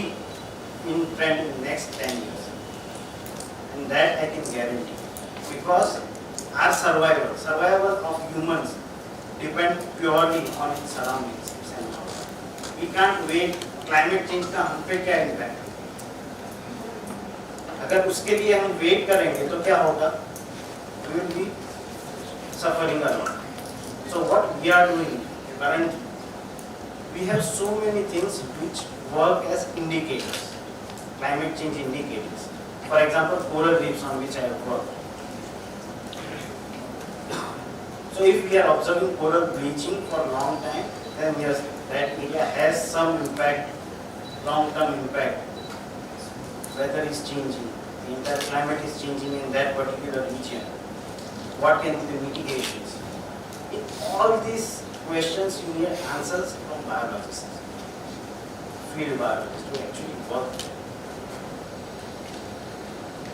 in trend in the next 10 years. And that I can guarantee. Because our survival of humans depend purely on its surroundings. We can't wait. Climate change का हम पे क्या impact? अगर उसके लिए हम wait करेंगे तो क्या होगा? We will be suffering a lot. So what we are doing currently, we have so many things which work as indicators, climate change indicators. For example, coral reefs on which I have worked. So if we are observing coral bleaching for a long time, then yes, that area has some impact, long-term impact. Weather is changing, the entire climate is changing in that particular region. What can be the mitigations? In all these questions, you need answers from biologists, field biologists to actually work.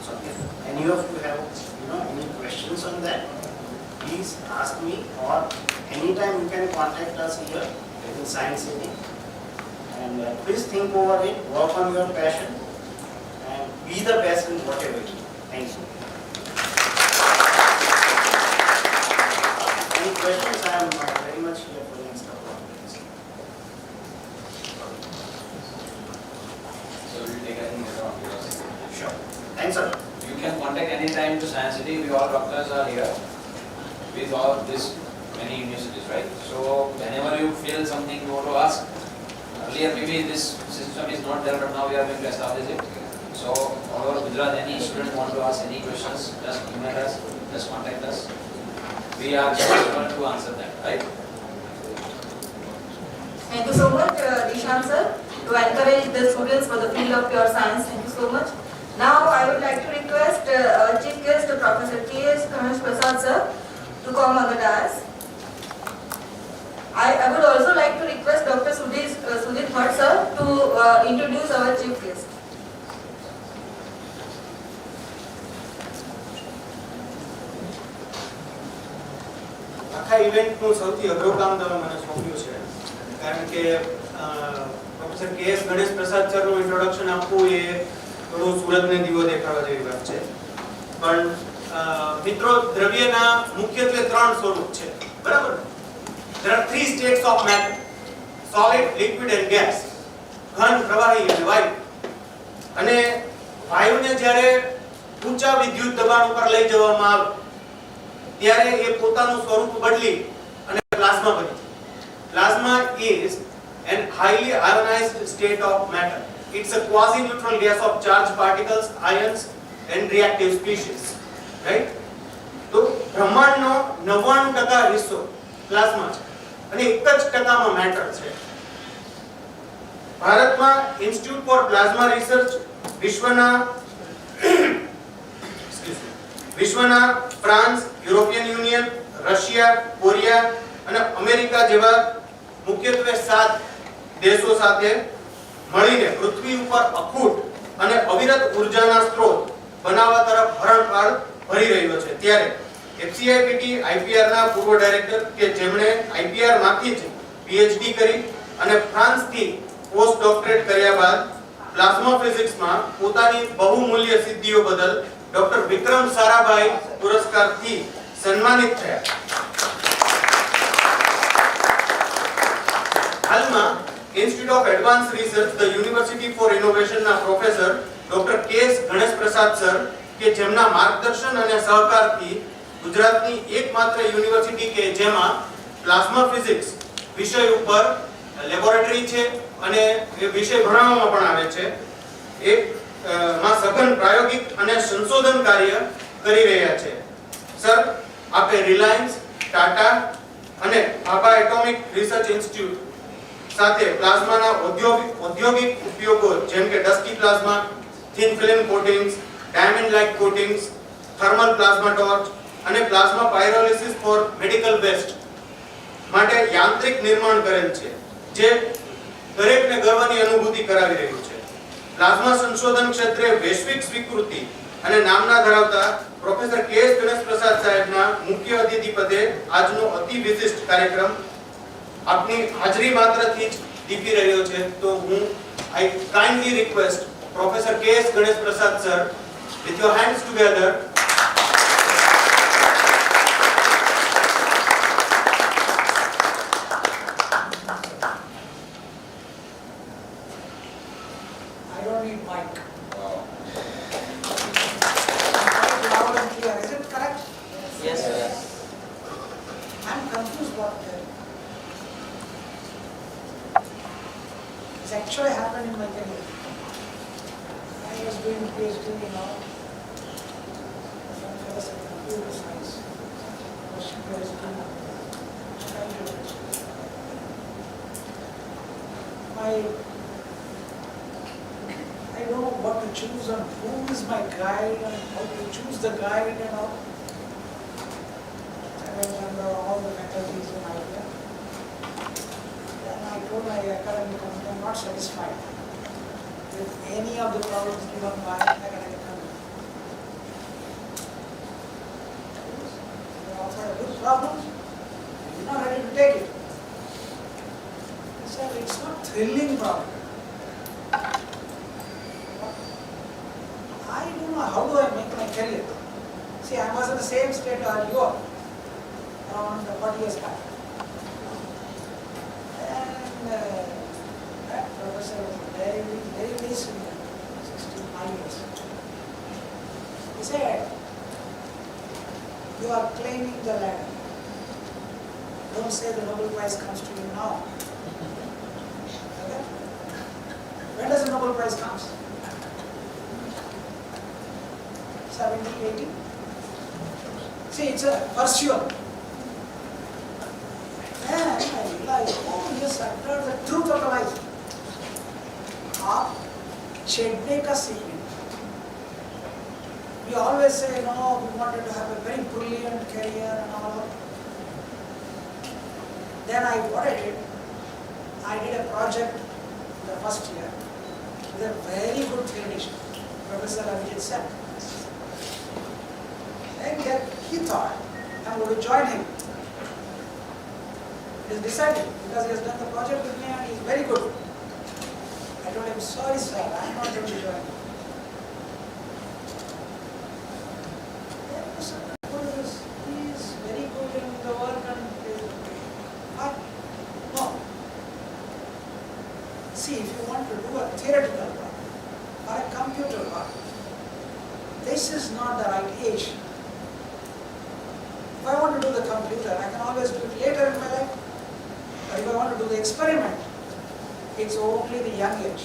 So if any of you have any questions on that, please ask me, or anytime you can contact us here in Science City. And please think over it, work on your passion, and be the best in whatever you do. Thank you. Any questions? I am very much here for the next couple of minutes. So we will take a minute of yours. Sure. Thanks, sir. You can contact anytime to Science City. We all doctors are here with all this many universities, right? So whenever you feel something you want to ask, earlier maybe this system is not there, but now we are going to establish it. So all over Gujrat, any student want to ask any questions, just email us, just contact us. We are just able to answer that, right? Thank you so much, Dishan sir, to encourage the students for the field of pure science. Thank you so much. Now I would like to request Chief Guest Professor Prasad sir to come on the dais. I would also like to request Dr. Sudhir Bhatt sir to introduce our Chief Guest. આખા ઇવેન્ટનું સૌથી અઘરું કામ તમે મને સોંપ્યું છે, કારણ કે પ્રોફેસર કે.એસ. ગણેશ પ્રસાદ સરનું ઇન્ટ્રોડક્શન આપવું એ થોડું સુરતને દીવો દેખાડવા જેવી વાત છે. પણ મિત્રો, દ્રવ્યના મુખ્યત્વે 3 સ્વરૂપ છે, બરાબર? There are 3 states of matter: solid, liquid and gas. ઘન, પ્રવાહી અને વાયુ. અને વાયુને જ્યારે ઊંચા વિદ્યુત દબાણ ઉપર લઈ જવામાં આવે ત્યારે એ પોતાનું સ્વરૂપ બદલી અને પ્લાઝમા બની જાય. Plasma is an highly ionized state of matter. It's a quasi-neutral gas of charged particles, ions and reactive species. Right? તો બ્રહ્માંડનો 99% હિસ્સો પ્લાઝમા છે અને 1% મેટર છે. ભારતમાં ઇન્સ્ટિટ્યૂટ ફોર પ્લાઝમા રિસર્ચ વિશ્વના France, European union, Russia, Korea અને America જેવા મુખ્યત્વે 7 દેશો સાથે મળીને પૃથ્વી ઉપર અખૂટ અને અવિરત ઉર્જાના સ્ત્રોત બનાવવા તરફ હરણફાળ ભરી રહ્યો છે. ત્યારે એફસીઆઈપીટી આઈપીઆર ના પૂર્વ ડાયરેક્ટર કે જેમણે આઈપીઆર માંથી જ પીએચડી કરી અને ફ્રાન્સથી પોસ્ટ ડોક્ટરેટ કર્યા બાદ પ્લાઝમા ફિઝિક્સમાં પોતાની બહુમૂલ્ય સિદ્ધિઓ બદલ ડોક્ટર વિક્રમ સારાભાઈ પુરસ્કારથી સન્માનિત થયા. હાલમાં institute of advance research the university for innovation ના professor doctor KS Ganesh Prasad sir કે જેમના માર્ગદર્શન અને સહકારથી ગુજરાતની એકમાત્ર યુનિવર્સિટી કે જેમાં પ્લાઝમા ફિઝિક્સ વિષય ઉપર લેબોરેટરી છે અને એ વિષય ભણાવવામાં પણ આવે છે, એ માં સઘન પ્રાયોગિક અને સંશોધન કાર્ય કરી રહ્યા છે. સર, આપે રિલાયન્સ, ટાટા અને ભાભા એટોમિક રિસર્ચ ઇન્સ્ટિટ્યૂટ સાથે પ્લાઝમાના ઔદ્યોગિક ઉપયોગો જેમ કે dusty plasma, thin film coatings, diamond like coatings, thermal plasma torch અને પ્લાઝમા પાયરોલિસિસ ફોર મેડિકલ વેસ્ટ માટે યાંત્રિક નિર્માણ કરેલ છે, જે દરેકને ગર્વની અનુભૂતિ કરાવી રહ્યું છે. પ્લાઝમા સંશોધન ક્ષેત્રે વૈશ્વિક સ્વીકૃતિ અને નામના ધરાવતા પ્રોફેસર કેએસ ગણેશ પ્રસાદ સાહેબના મુખ્ય અતિથિ પદે આજનો અતિ વિશિષ્ટ કાર્યક્રમ આપની હાજરી માત્રથી જ દીપી રહ્યો છે. તો હું I kindly request professor K S Ganesh Prasad sir, with your hands together, I don't need mic. Quite loud and clear. Is it correct? Yes, yes. I'm confused what it's actually happened in my career. I was doing PhD in computer science. I don't know what to choose and who is my guide and how to choose the guide and all. I remember all the faculties in IAR. Then I told my academic committee I'm not satisfied with any of the problems given by academic committee. They offered a good problem, I'm not ready to take it. I said it's not thrilling problem. I don't know how do I make my career. See, I was in the same state as you are, around 40 years back. And that professor was very, very, very senior, 65 years. He said, you are claiming the ladder. Don't say the Nobel Prize comes to you now. Okay? When does the Nobel Prize come? 70, 80? See, it's a pursuit. Then I realized, oh yes, I've heard the truth of the life. आप छेड़ने का सीखने. We always say, no, we wanted to have a very brilliant career and all that. Then what I did a project the first year with a very good theoretician, Professor Amrit said. And then he thought, I'm going to join him. He has decided, because he has done the project with me and he is very good. I told him, sorry sir, I'm not going to join you. He is very good in the work and no. See, if you want to do a theoretical work or a this is not the right age. If I want to do the computer, I can always do it later in my life. But if I want to do the experiment, it's only the young age.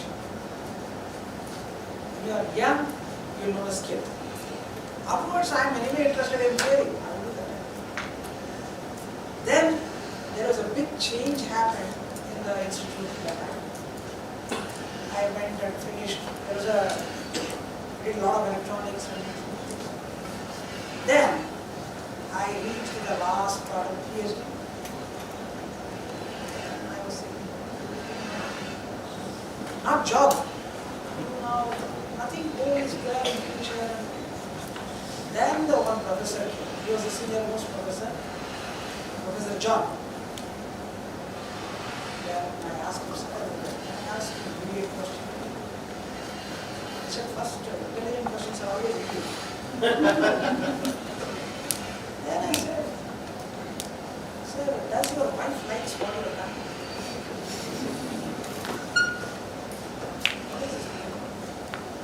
When you are young, you know the skill. Afterwards, I am anyway interested in theory. I will do that. Then there was a big change happened in the institute that I went and finished. There was did a lot of electronics and then I reached the last part of PhD. And I was thinking, not job. Nothing goal is there in future. Then the one professor came. He was the senior most professor, Professor John. Then I asked him, I asked him a question. I said, first, intelligent questions are always easy. Then I said, sir, does your wife like what you have done? What is this?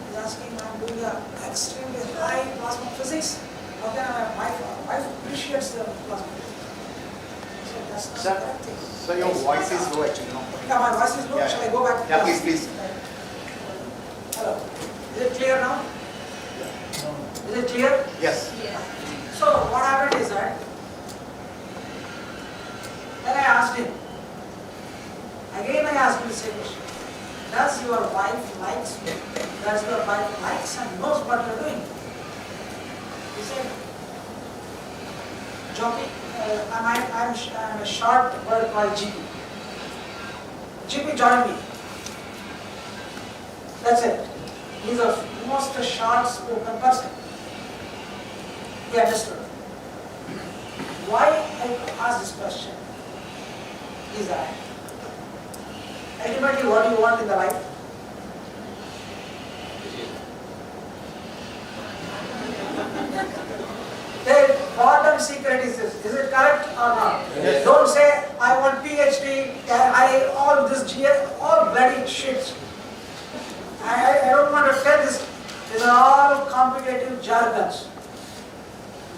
He's asking, I'm doing an extremely high plasma physics. How can my wife appreciates the plasma physics? So that's not Sir, the right thing. so your voice is low actually, no? Yeah, my voice is low. Yeah. Shall I go back? Yeah, please. Hello. Is it clear now? Is it clear? Yes. So what happened is that then I asked him, again I asked him the same question. Does your wife likes me? Does your wife likes and knows what you're doing? He said, jockey, I'm a short bird called GP. GP joined me. That's it. He's a most short spoken person. He understood. Why I ask this question is that ultimately what do you want in the life? The bottom secret is this. Is it correct or not? Yes. Don't say I want PhD, all this GS, all bloody shit. I don't want to tell this. These are all competitive jargons,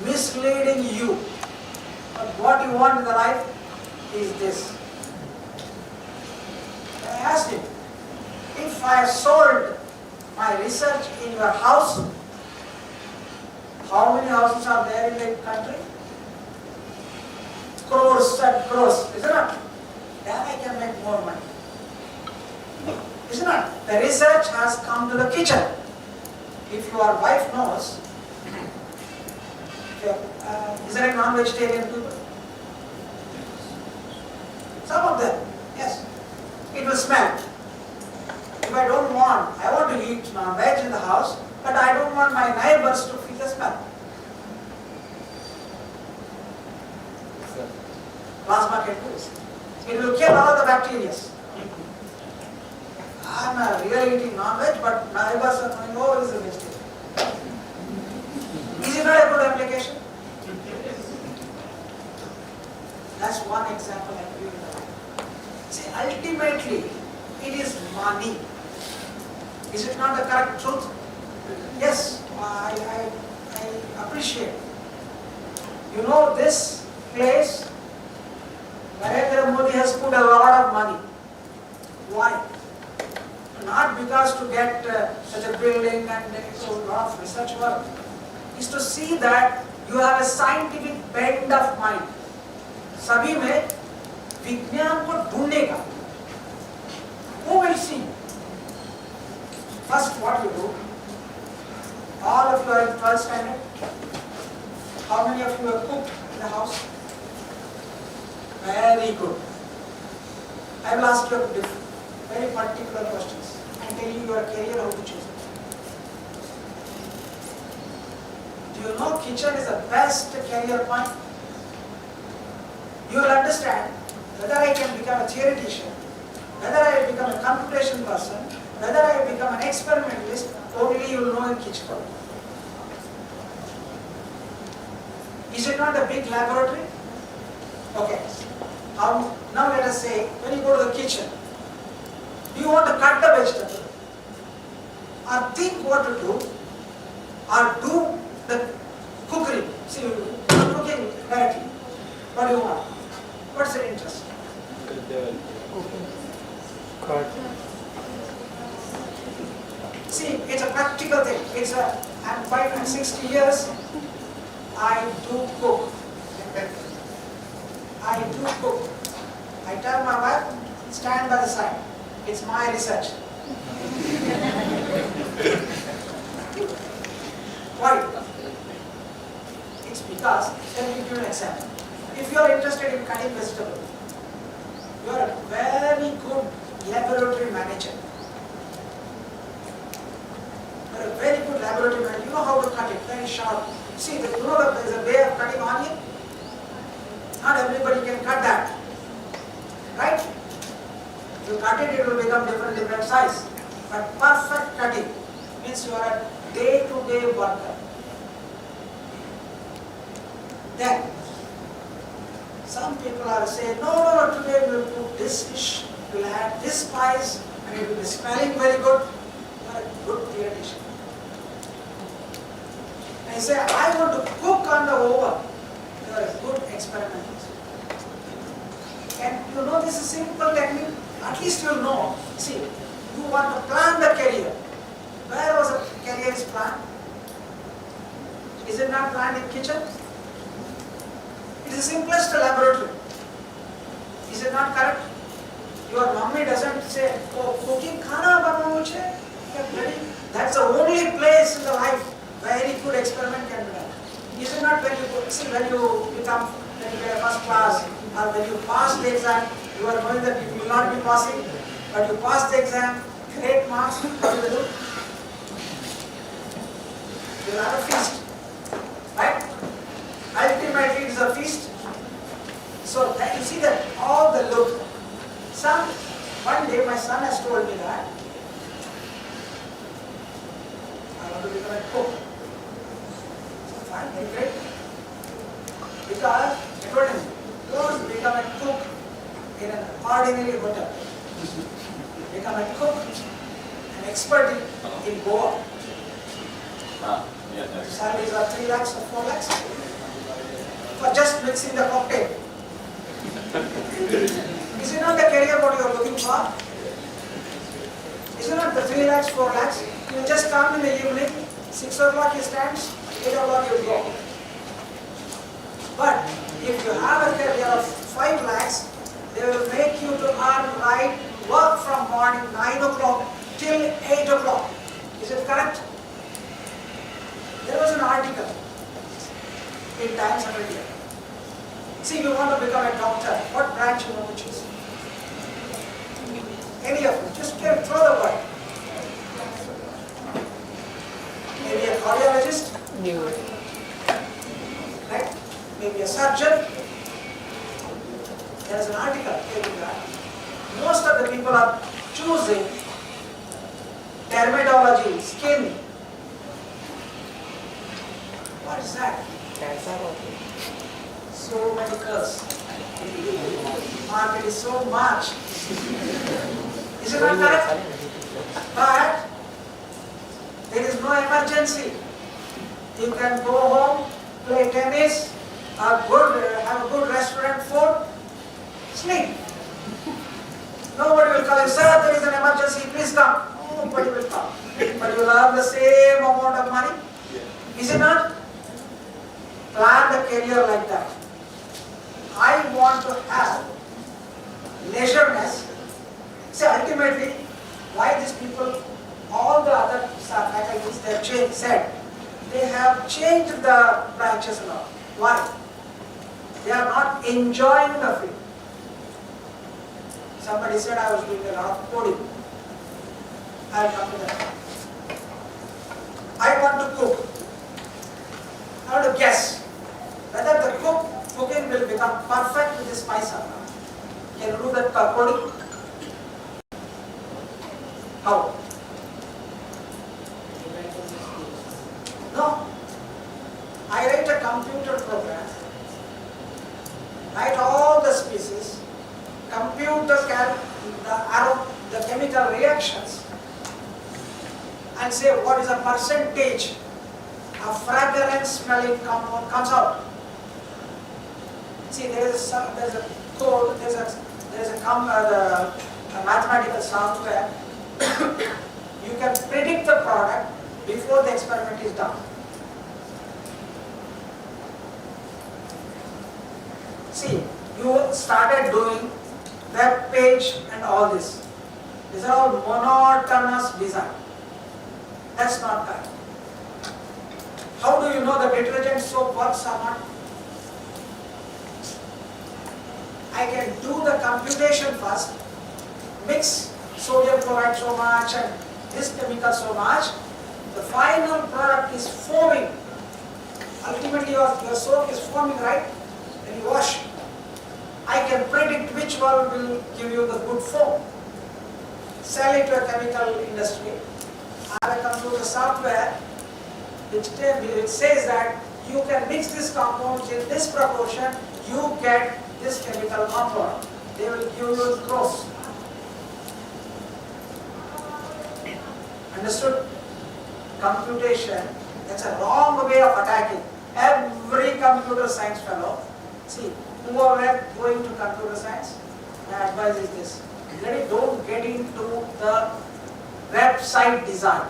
misleading you. But what you want in the life is this. I asked him, if I sold my research in your house, how many houses are there in the country? Crores and crores, isn't it? Then I can make more money. Isn't it? The research has come to the kitchen. If your wife knows, is there a non-vegetarian people? Some of them, yes. It will smell. If I don't want, I want to eat non-veg in the house, but I don't want my neighbors to feel the smell. Plasma can do this. It will kill all the bacteria. I'm really eating non-veg, but neighbors are coming over is a vegetarian. Is it not a good application? That's one example I give you. See, ultimately, it is money. Is it not the correct truth? Yes, I appreciate. You know, this place, Narendra Modi has put a lot of money. Why? Not because to get such a building and so a lot of research work. Is to see that you have a scientific bend of mind. सभी में विज्ञान को ढूंढने का. Who will see? First, what you do? All of you are in 12th standard. How many of you have cooked in the house? Very good. I will ask you very particular questions and tell you your career, how to choose it. Do you know kitchen is the best career point? You will understand whether I can become a theoretician, whether I become a computation person, whether I become an experimentalist, only you will know in kitchen. Is it not a big laboratory? Okay. Now let us say, when you go to the kitchen, do you want to cut the vegetable? Or think what to do? Or do the cookery. See, you're cooking directly. What do you want? What's your interest? See, it's a practical thing. I'm 60 years. I do cook. I do cook. I tell my wife, stand by the side. It's my research. Why? It's because, let me give you an example. If you are interested in cutting vegetables, you are a very good laboratory manager. You are a very good laboratory manager. You know how to cut it, very sharp. See, you know that there is a way of cutting onion? Not everybody can cut that. Right? If you cut it, it will become different size. But perfect cutting means you are a day-to-day worker. Then, some people are saying, no, today we will put this fish, we will add this spice, and it will be smelling very good. You are a good dietitian. And you say, I want to cook on the oven. You are a good experimentalist. And you know this is simple technique, at least you will know. See, you want to plan the career. Where was the career is planned? Is it not planned in kitchen? It is the simplest laboratory. Is it not correct? Your mummy doesn't say, oh, cooking khana banao mujhe. That's the only place in the life where any good experiment can be done. Is it not when you become, when you get a first class, or when you pass the exam, you are knowing that you will not be passing, but you pass the exam, great marks, what will you do? You will have a feast. Right? Ultimately, it is a feast. So that you see that all the look. One day my son has told me that I want to become a cook. So fine, great. Because I told him, don't become a cook in an ordinary hotel. Become a cook, an expert in Goa. Salaries are 3 lakhs or 4 lakhs for just mixing the cocktail. Is it not the career what you are looking for? Is it not the 3 lakhs, 4 lakhs? You just come in the evening, 6 o'clock he stands, 8 o'clock you go. But if you have a career of 5 lakhs, they will make you to earn right, work from morning 9 o'clock till 8 o'clock. Is it correct? There was an article in Times of India. See, you want to become a doctor, what branch you want to choose? Any of them, just throw the word. Maybe a cardiologist, right? Maybe a surgeon. There is an article telling that most of the people are choosing dermatology, skin. What is that? So many girls. Market is so much. Is it not correct? But there is no emergency. You can go home, play tennis, have a good restaurant food, sleep. Nobody will call you, sir, there is an emergency, please come. Nobody will come. But you will have the same amount of money. Is it not? Plan the career like that. I want to have leisureness. See, ultimately, why these people, all the other faculties, they have said, they have changed the branches a lot. Why? They are not enjoying the field. Somebody said I was doing a lot of coding. I will come to that. I want to cook. I want to guess whether the cooking will become perfect with the spice or not. Can you do that coding? How? No. I write a computer program, write all the species, computer can the chemical reactions, and say what is the percentage a fragrant smelling compound comes out. See, there's a code, there's a mathematical software. You can predict the product before the experiment is done. See, you started doing web page and all this. These are all monotonous design. That's not correct. How do you know the detergent soap works or not? I can do the computation first, mix sodium chloride so much and this chemical so much. The final product is foaming. Ultimately your soap is foaming, right? When you wash, I can predict which one will give you the good foam. Sell it to a chemical industry. I have a computer software which says that you can mix this compound in this proportion, you get this chemical compound. They will give you gross. Understood? Computation, that's a wrong way of attacking. Every computer science fellow, see, who are going to computer science, my advice is this. Really don't get into the website design.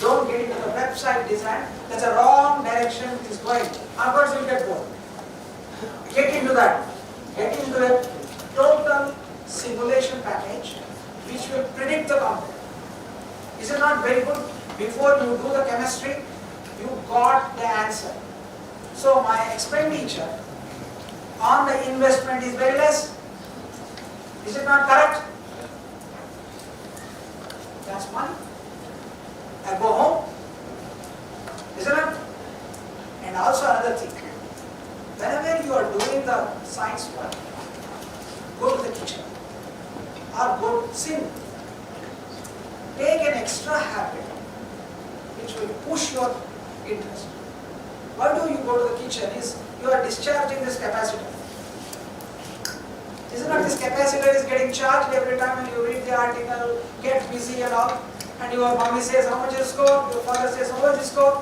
Don't get into the website design. That's a wrong direction it is going. Afterwards you get bored. Get into that. Get into a total simulation package which will predict the compound. Is it not very good? Before you do the chemistry, you got the answer. So my expenditure on the investment is very less. Is it not correct? That's money. I go home. Isn't it? And also another thing. Whenever you are doing the science work, go to the kitchen or go to sing. Take an extra habit which will push your interest. Why do you go to the kitchen? Is you are discharging this capacitor. Isn't it this capacitor is getting charged every time when you read the article, get busy and all, and your mommy says how much is score, your father says how much is score,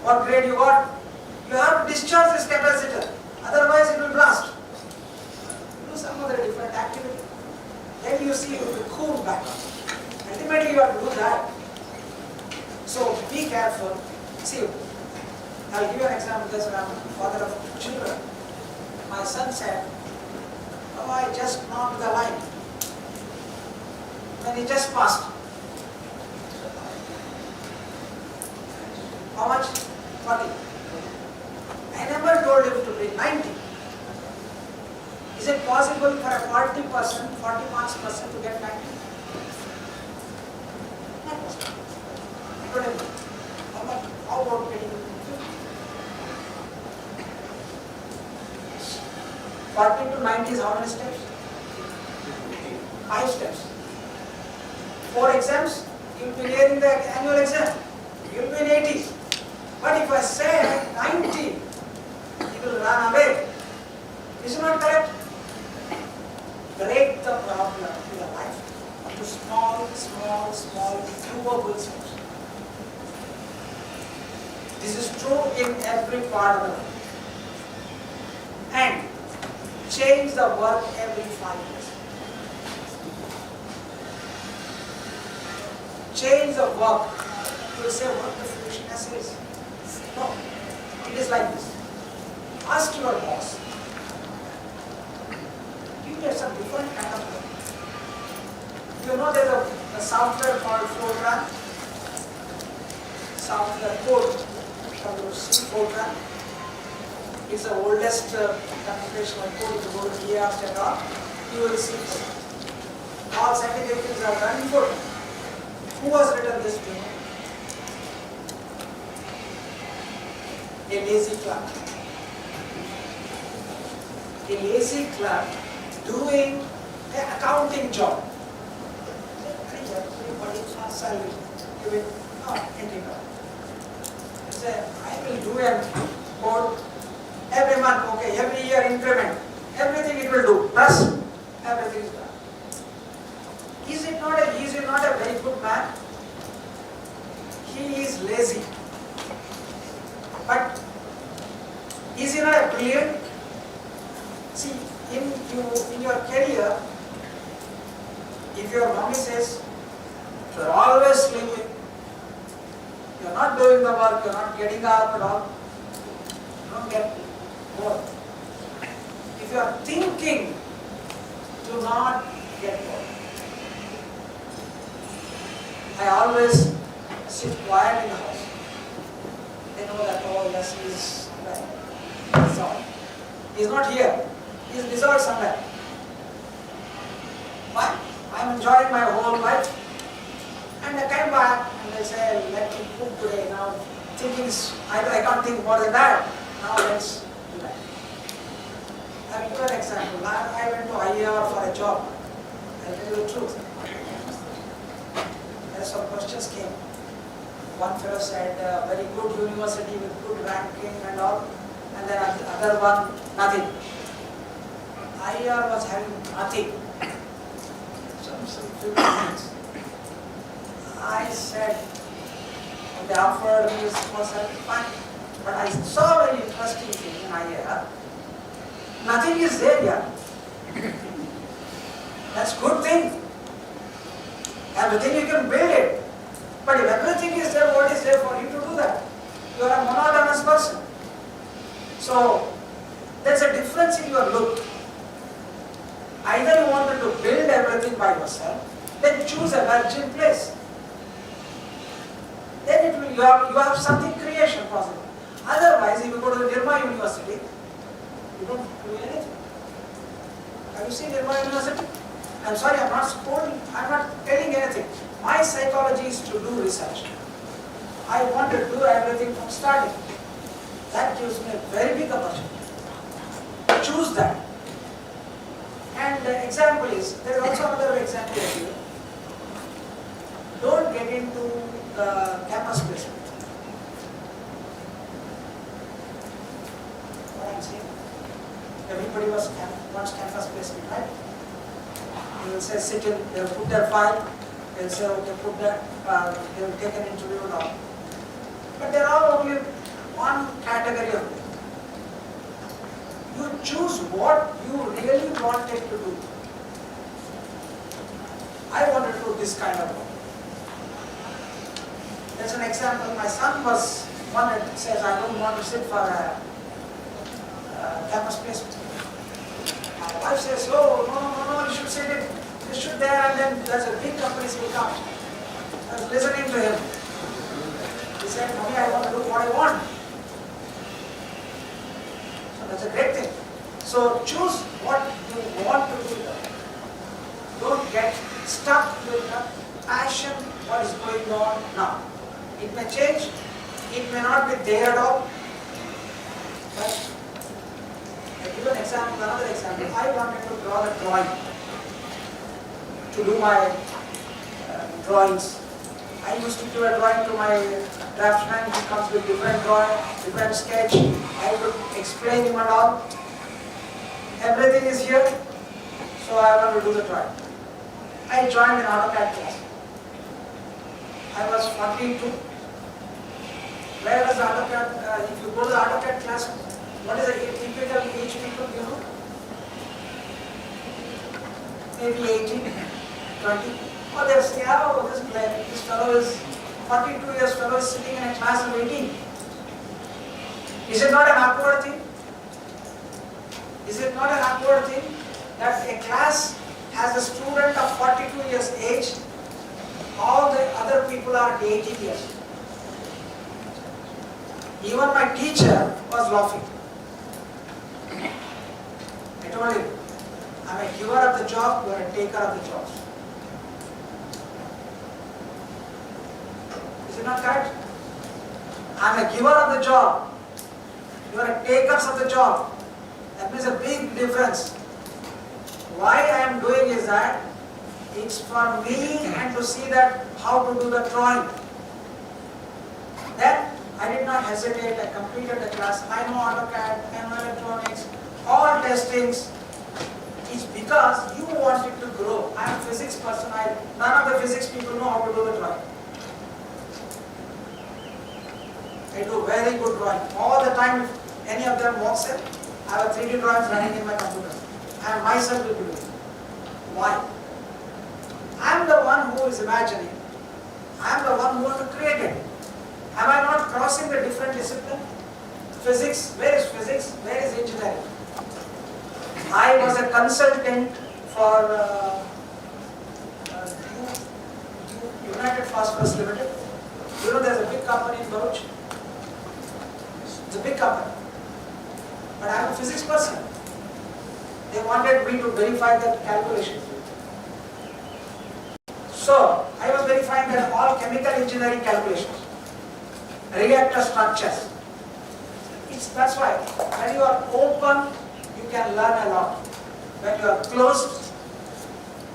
what grade you got. You have to discharge this capacitor, otherwise it will blast. Do some other different activity. Then you see it will cool back. Ultimately you have to do that. So be careful. See, I'll give you an example. Because I'm a father of children. My son said, "Oh, I just knocked the line." When he just passed. How much? 40. I never told him to bring 90. Is it possible for a 40 marks person to get 90? Not possible. I told him, how about getting 50? 40 to 90 is how many steps? 5 steps. 4 exams, you'll be nearing the annual exam. You'll be in 80. But if I say 90, he will run away. Is it not correct? Break the problem in your life into small, doable steps. This is true in every part of the life. And change the work every 5 years. Change the work. You will say, what the foolishness is. No, it is like this. Ask your boss. Give me some different kind of work. You know there's a software called Fortran. Software code from C Fortran. It's the oldest computational code. If you go to IAR-Institute, you will see all scientific things are done in Fortran. Who has written this to you? A lazy clerk. A lazy clerk doing an accounting job. Salary. You will entry card. Say, I will do a code every month, okay, every year increment. Everything it will do. Plus, everything is done. Is it not a very good man? He is lazy. But is he not a brilliant? See, in your career, if your mommy says you're always sleeping, you're not doing the work, you're not getting up at all, you don't get bored. If you are thinking, do not get bored. I always sit quiet in the house. They know that, oh yes, he's dissolved. He's not here. He's dissolved somewhere. Why? I'm enjoying my whole life. And I came back and they say, let me cook today. Now thinking is, I can't think more than that. Now let's do that. I will give an example. I went to IAR for a job. I'll tell you the truth. There some questions came. One fellow said, very good university with good ranking and all. And then other one, nothing. IAR was having nothing. Some few things. I said, when they offered me this was fine. But I saw a very interesting thing in IAR. Nothing is there yet. That's a good thing. Everything you can build it. But if everything is there, what is there for you to do that? You are a monotonous person. So, there's a difference in your look. Either you wanted to build everything by yourself, then choose a virgin place. Then it will, you have something creation possible. Otherwise, if you go to the Nirma University, you don't do anything. Have you seen Nirma University? I'm sorry, I'm not scolding, I'm not telling anything. My psychology is to do research. I want to do everything from starting. That gives me a very big opportunity. Choose that. And the example is, there is also another example here. Don't get into the campus placement. What I'm saying? Everybody wants campus placement, right? They will say sit in, they will put their file, they will say okay, put that, they will take an interview and all. But there are only one category of people. You choose what you really wanted to do. I wanted to do this kind of work. There's an example, my son was one that says, I don't want to sit for a campus placement. My wife says, oh, no, you should sit it. You should there, and then there's a big companies will come. I was listening to him. He said, Mommy, I want to do what I want. So that's a great thing. So choose what you want to do. Don't get stuck with the passion, what is going on now. It may change, it may not be there at all. But I give an example, another example. I wanted to draw the drawing, to do my drawings. I used to do a drawing to my draftsman. He comes with different drawing, different sketch. I would explain him and all. Everything is here, so I want to do the drawing. I joined an AutoCAD class. I was 42. Where was AutoCAD? If you go to the AutoCAD class, what is the typical age people, you know? Maybe 18, 20. Oh, they'll say, oh, this fellow is 42 years, fellow is sitting in a class of 18. Is it not an awkward thing? Is it not an awkward thing that a class has a student of 42 years age, all the other people are 18 years. Even my teacher was laughing. I told him, I'm a giver of the job, you are a taker of the jobs. Is it not correct? I'm a giver of the job, you are a takers of the job. That means a big difference. Why I am doing is that it's for me and to see that how to do the drawing. Then I did not hesitate, I completed the class. I know AutoCAD, I know electronics, all testings. It's because you want it to grow. I am a physics person, none of the physics people know how to do the drawing. I do very good drawing. All the time, if any of them walks in, I have a 3D drawings running in my computer. I myself will do it. Why? I am the one who is imagining. I am the one who has created. Am I not crossing the different discipline? Physics, where is physics? Where is engineering? I was a consultant for United Phosphorus Limited. You know there's a big company in Bharuch. It's a big company. But I am a physics person. They wanted me to verify the calculations. So, I was verifying that all chemical engineering calculations, reactor structures. That's why, when you are open, you can learn a lot. When you are closed,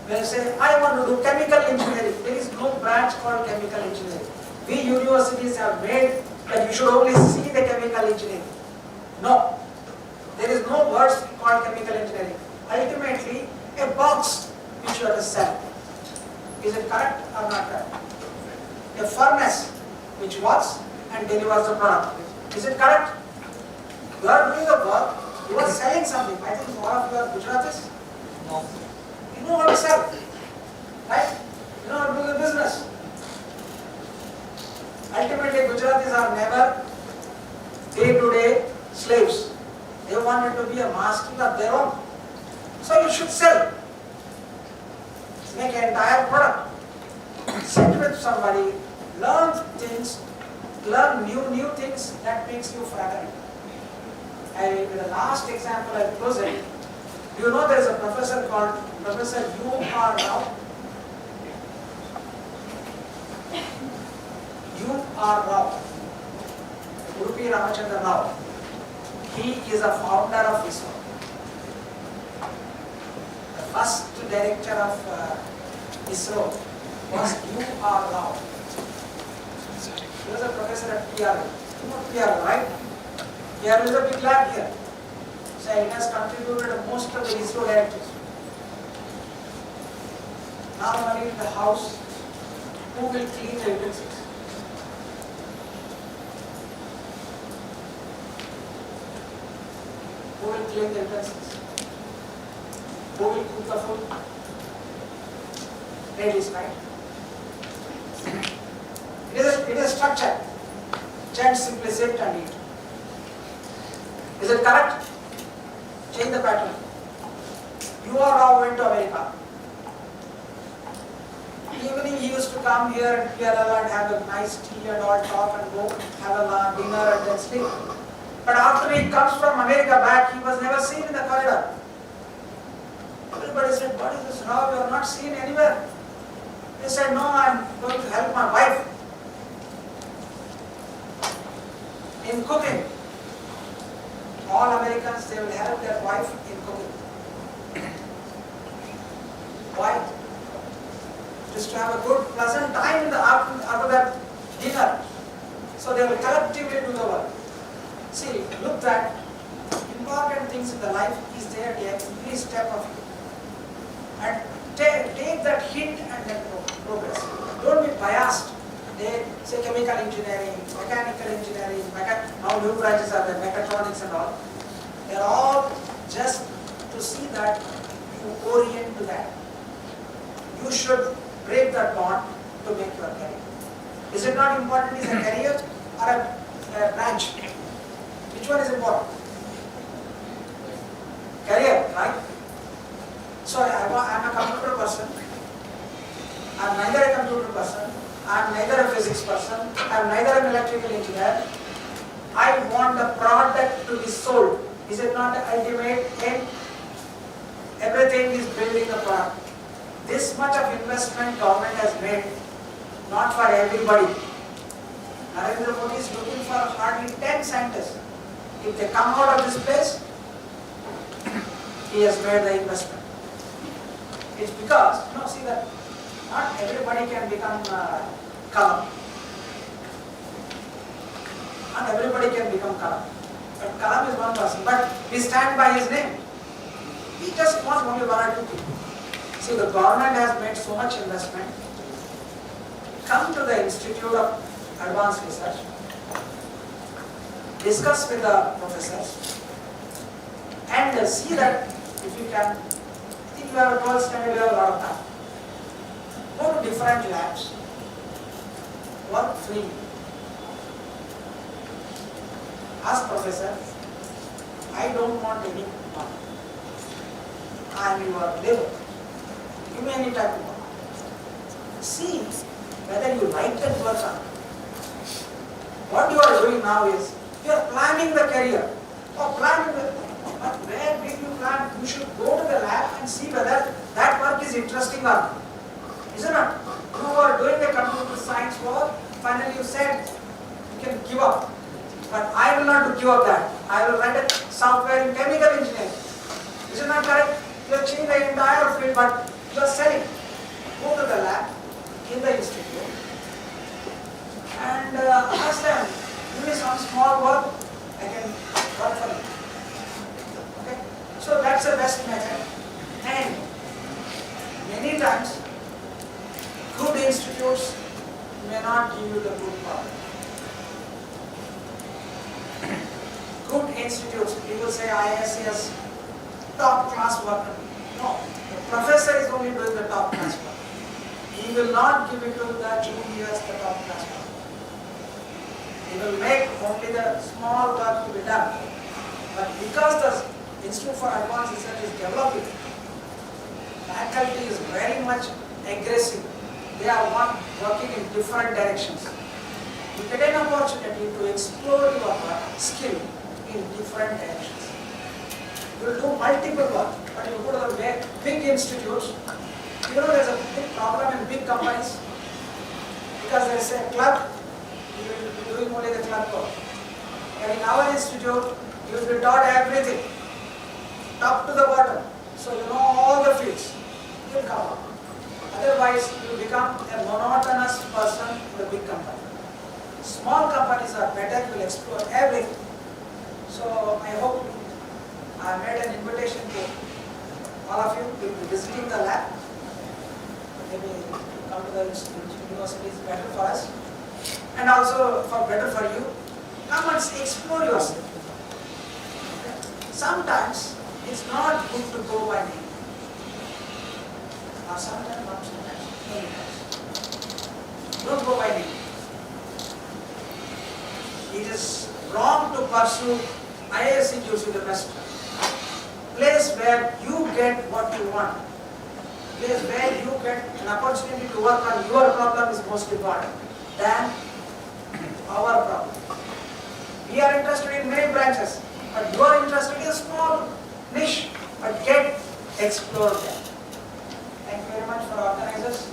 when you say, I want to do chemical engineering, there is no branch called chemical engineering. We universities have made that you should only see the chemical engineering. No. There is no words called chemical engineering. Ultimately, a box which you have to sell. Is it correct or not correct? A furnace which works and delivers the product. Is it correct? You are doing the work, you are selling something. I think one of you are Gujratis. No. You know how to sell. Right? You know how to do the business. Ultimately, Gujratis are never day-to-day slaves. They wanted to be a master of their own. So you should sell. Make an entire product. Sit with somebody, learn things, learn new things that makes you fragrant. With the last example I'll close it. Do you know there is a professor called Professor U.R. Rao? U.R. Rao. Udupi Ramachandra Rao. He is a founder of ISRO. The first director of ISRO was U.R. Rao. He was a professor at PRL. You know PRL, right? PRL is a big lab here. So it has contributed most of the ISRO directors. Now I am in the house. Who will clean the utensils? Who will clean the utensils? Who will cook the food? Ladies, right? It is structure. Gents simply sit and eat. Is it correct? Change the pattern. U.R. Rao went to America. Evening he used to come here at PRL and have a nice tea and all, talk and go have a dinner and then sleep. But after he comes from America back, he was never seen in the corridor. Everybody said, what is this Rao? You are not seen anywhere. He said, no, I am going to help my wife in cooking. All Americans, they will help their wife in cooking. Why? Just to have a good, pleasant time in the after that dinner. So they will collectively do the work. See, look that important things in the life is there at every step of it. And take that hint and then progress. Don't be biased. They say chemical engineering, mechanical engineering, now new branches are there, mechatronics and all. They are all just to see that you orient to that. You should break that bond to make your career. Is it not important? Is a career or a branch? Which one is important? Career, right? So I am a computer person. I am neither a computer person. I am neither a physics person. I am neither an electrical engineer. I want the product to be sold. Is it not the ultimate aim? Everything is building a product. This much of investment government has made, not for everybody. Narendra Modi is looking for hardly 10 scientists. If they come out of this place, he has made the investment. It's because, see that not everybody can become Kalam. Not everybody can become Kalam. But Kalam is one person. But we stand by his name. We just want only one or two people. See, the government has made so much investment. Come to the Institute of Advanced Research. discuss with the professors and see that if you can, if you have a 12th standard, you have a lot of time. Go to different labs, work freely. Ask professor, I don't want any money. I am your labor. Give me any type of work. See whether you like that work or not. What you are doing now is, you are planning the career. Or planning the, but where did you plan? You should go to the lab and see whether that work is interesting or not. Isn't it? You are doing the computer science work, finally you said you can give up. But I will not give up that. I will write a software in chemical engineering. Isn't that correct? You are changing the entire field, but you are selling. Go to the lab in the institute and ask them, give me some small work, I can work for you. Okay? So that's the best method. And many times, good institutes may not give you the good product. Good institutes, people say ISCS, top class work. No, the professor is only doing the top class work. He will not give it to the juniors the top class work. He will make only the small work to be done. But because the Institute for Advanced Research is developing, faculty is very much aggressive. They are working in different directions. You get an opportunity to explore your skill in different directions. You will do multiple work, but you go to the big institutes. You know there's a big problem in big companies because there is a club, you will be doing only the club work. And in our institute, you will be taught everything, top to the bottom. So you know all the fields. You will come up. Otherwise, you become a monotonous person in the big company. Small companies are better, you will explore everything. So I hope I made an invitation to all of you to be visiting the lab. Maybe come to the university is better for us and also better for you. Come and explore yourself. Okay. Sometimes it's not good to go by name. Or sometimes, not sometimes, many times. Don't go by name. It is wrong to pursue IAR-Institute the best place where you get what you want. Place where you get an opportunity to work on your problem is most important than our problem. We are interested in many branches, but you are interested in a small niche, but explore them. Thank you very much for organizers.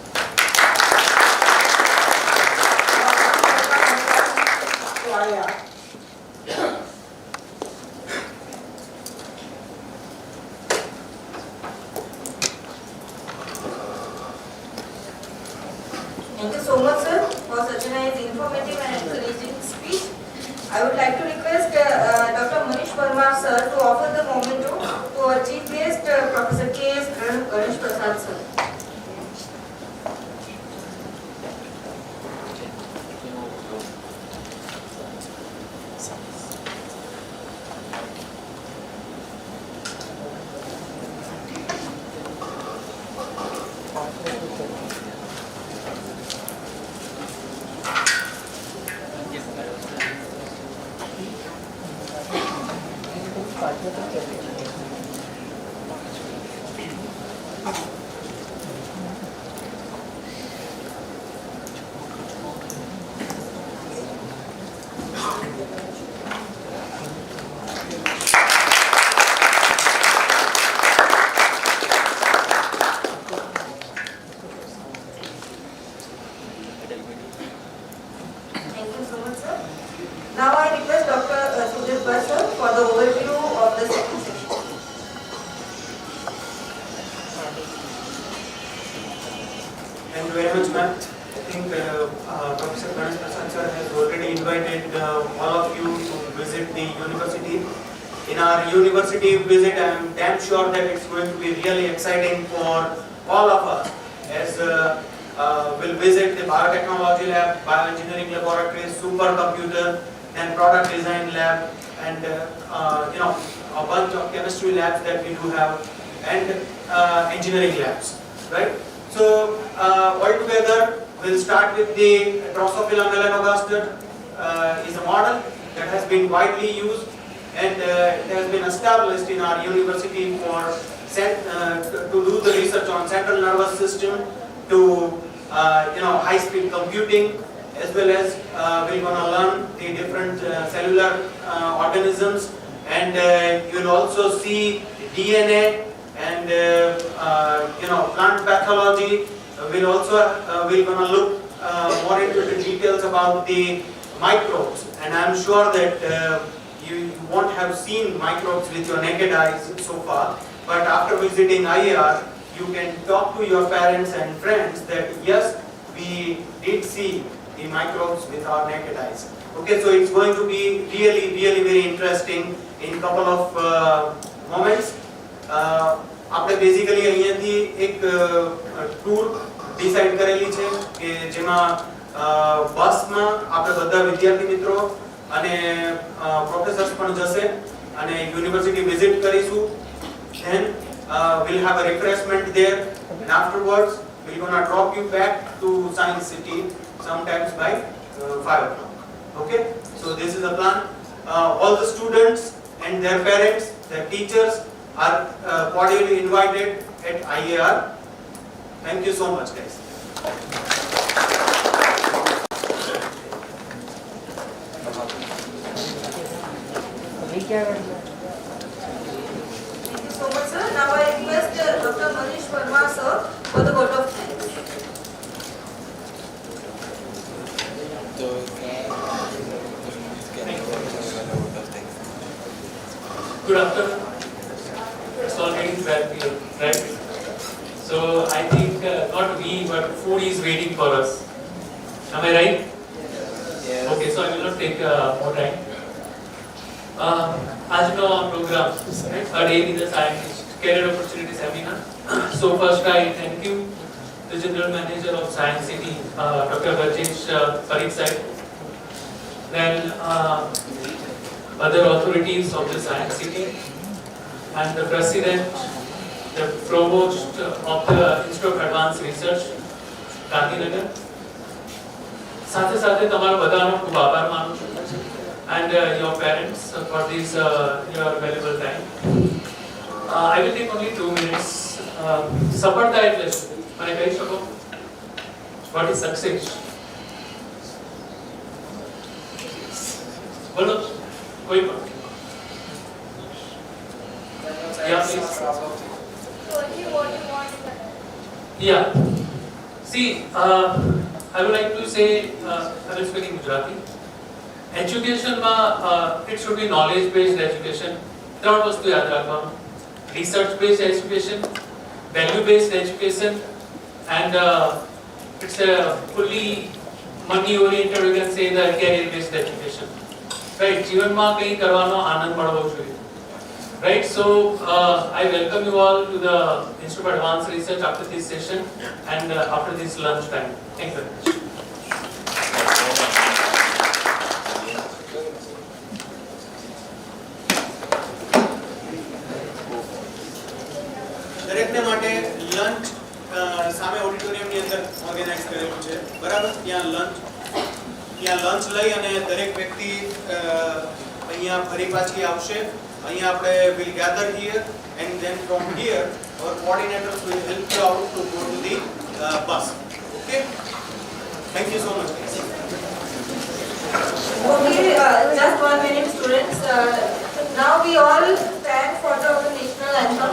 To IAR. Thank you so much, sir, for such a nice, informative and encouraging speech. I would like to request Dr. Manish Parmar, sir, to offer the memento to our chief guest, Professor K.S. Ganesh Prasad, sir. Now I request Dr. Sujit Basar for the overview of the second section. Thank you very much, ma'am. I think Professor Ganesh Prasad sir has already invited all of you to visit the university. In our university visit, I am damn sure that it's going to be really exciting for all of us as we'll visit the biotechnology lab, bioengineering laboratory, supercomputer, then product design lab, and a bunch of chemistry labs that we do have, and engineering labs, right? So altogether, we'll start with the Drosophila melanogaster is a model that has been widely used, and it has been established in our university for to do the research on central nervous system, to high-speed computing, as well as we're going to learn the different cellular organisms, and you'll also see DNA and plant pathology. We're going to look more into the details about the microbes, and I'm sure that you won't have seen microbes with your naked eyes so far, but after visiting IAR, you can talk to your parents and friends that yes, we did see the microbes with our naked eyes. Okay, so it's going to be really very interesting in couple of moments. આપણે basically અહીંયાથી એક tour decide કરેલી છે કે જેમાં બસમાં આપણે બધા વિદ્યાર્થી મિત્રો અને પ્રોફેસર્સ પણ જશે અને યુનિવર્સિટી વિઝિટ કરીશું. Then we'll have a refreshment there, and afterwards we're going to drop you back to Science City sometimes by 5 o'clock. Okay, so this is the plan. All the students and their parents, their teachers are cordially invited at IAR. Thank you so much, guys. Thank you so much, sir. Now I request Dr. Manish Verma, sir, for the vote of thanks. Good afternoon. It's already 12 p.m., right? So I think not we, but food is waiting for us. Am I right? Yes. Okay, so I will not take more time. As you know, our program, right? A day with the scientist, career opportunity seminar. So first, I thank you, the General Manager of Science City, Dr. Rajesh Parikh. Then other authorities of the Science City, and the President, the Provost of the Institute of Advanced Research, Gandhinagar. સાથે સાથે તમારો બધાનો ખૂબ આભાર માનું છું, and your parents for this your valuable time. I will take only 2 minutes. સફળતા એટલે શું? મને કહી શકો? What is success? બોલો કોઈ પણ. Yeah, please. Yeah. See, I would like to say, I will speak in Gujarati. Education it should be knowledge-based education. ત્રણ વસ્તુ યાદ રાખવાનું. Research-based education, value-based education, and it's a fully money-oriented, we can say, the career-based education. Right? જીવનમાં કંઈ કરવાનો આનંદ મળવો જોઈએ. Right, so I welcome you all to the Institute of Advanced Research after this session and after this lunch time. Thank you very much. દરેકને માટે lunch સામે ઓડિટોરિયમની અંદર organise કરેલું છે, બરાબર? ત્યાં લંચ લઈ અને દરેક વ્યક્તિ અહીંયા ફરી પાછી આવશે. અહીંયા આપણે will gather here, and then from here our coordinators will help you out to go to the bus. Okay, thank you so much. Okay, just 1 minute, students. Now we all stand for the national anthem.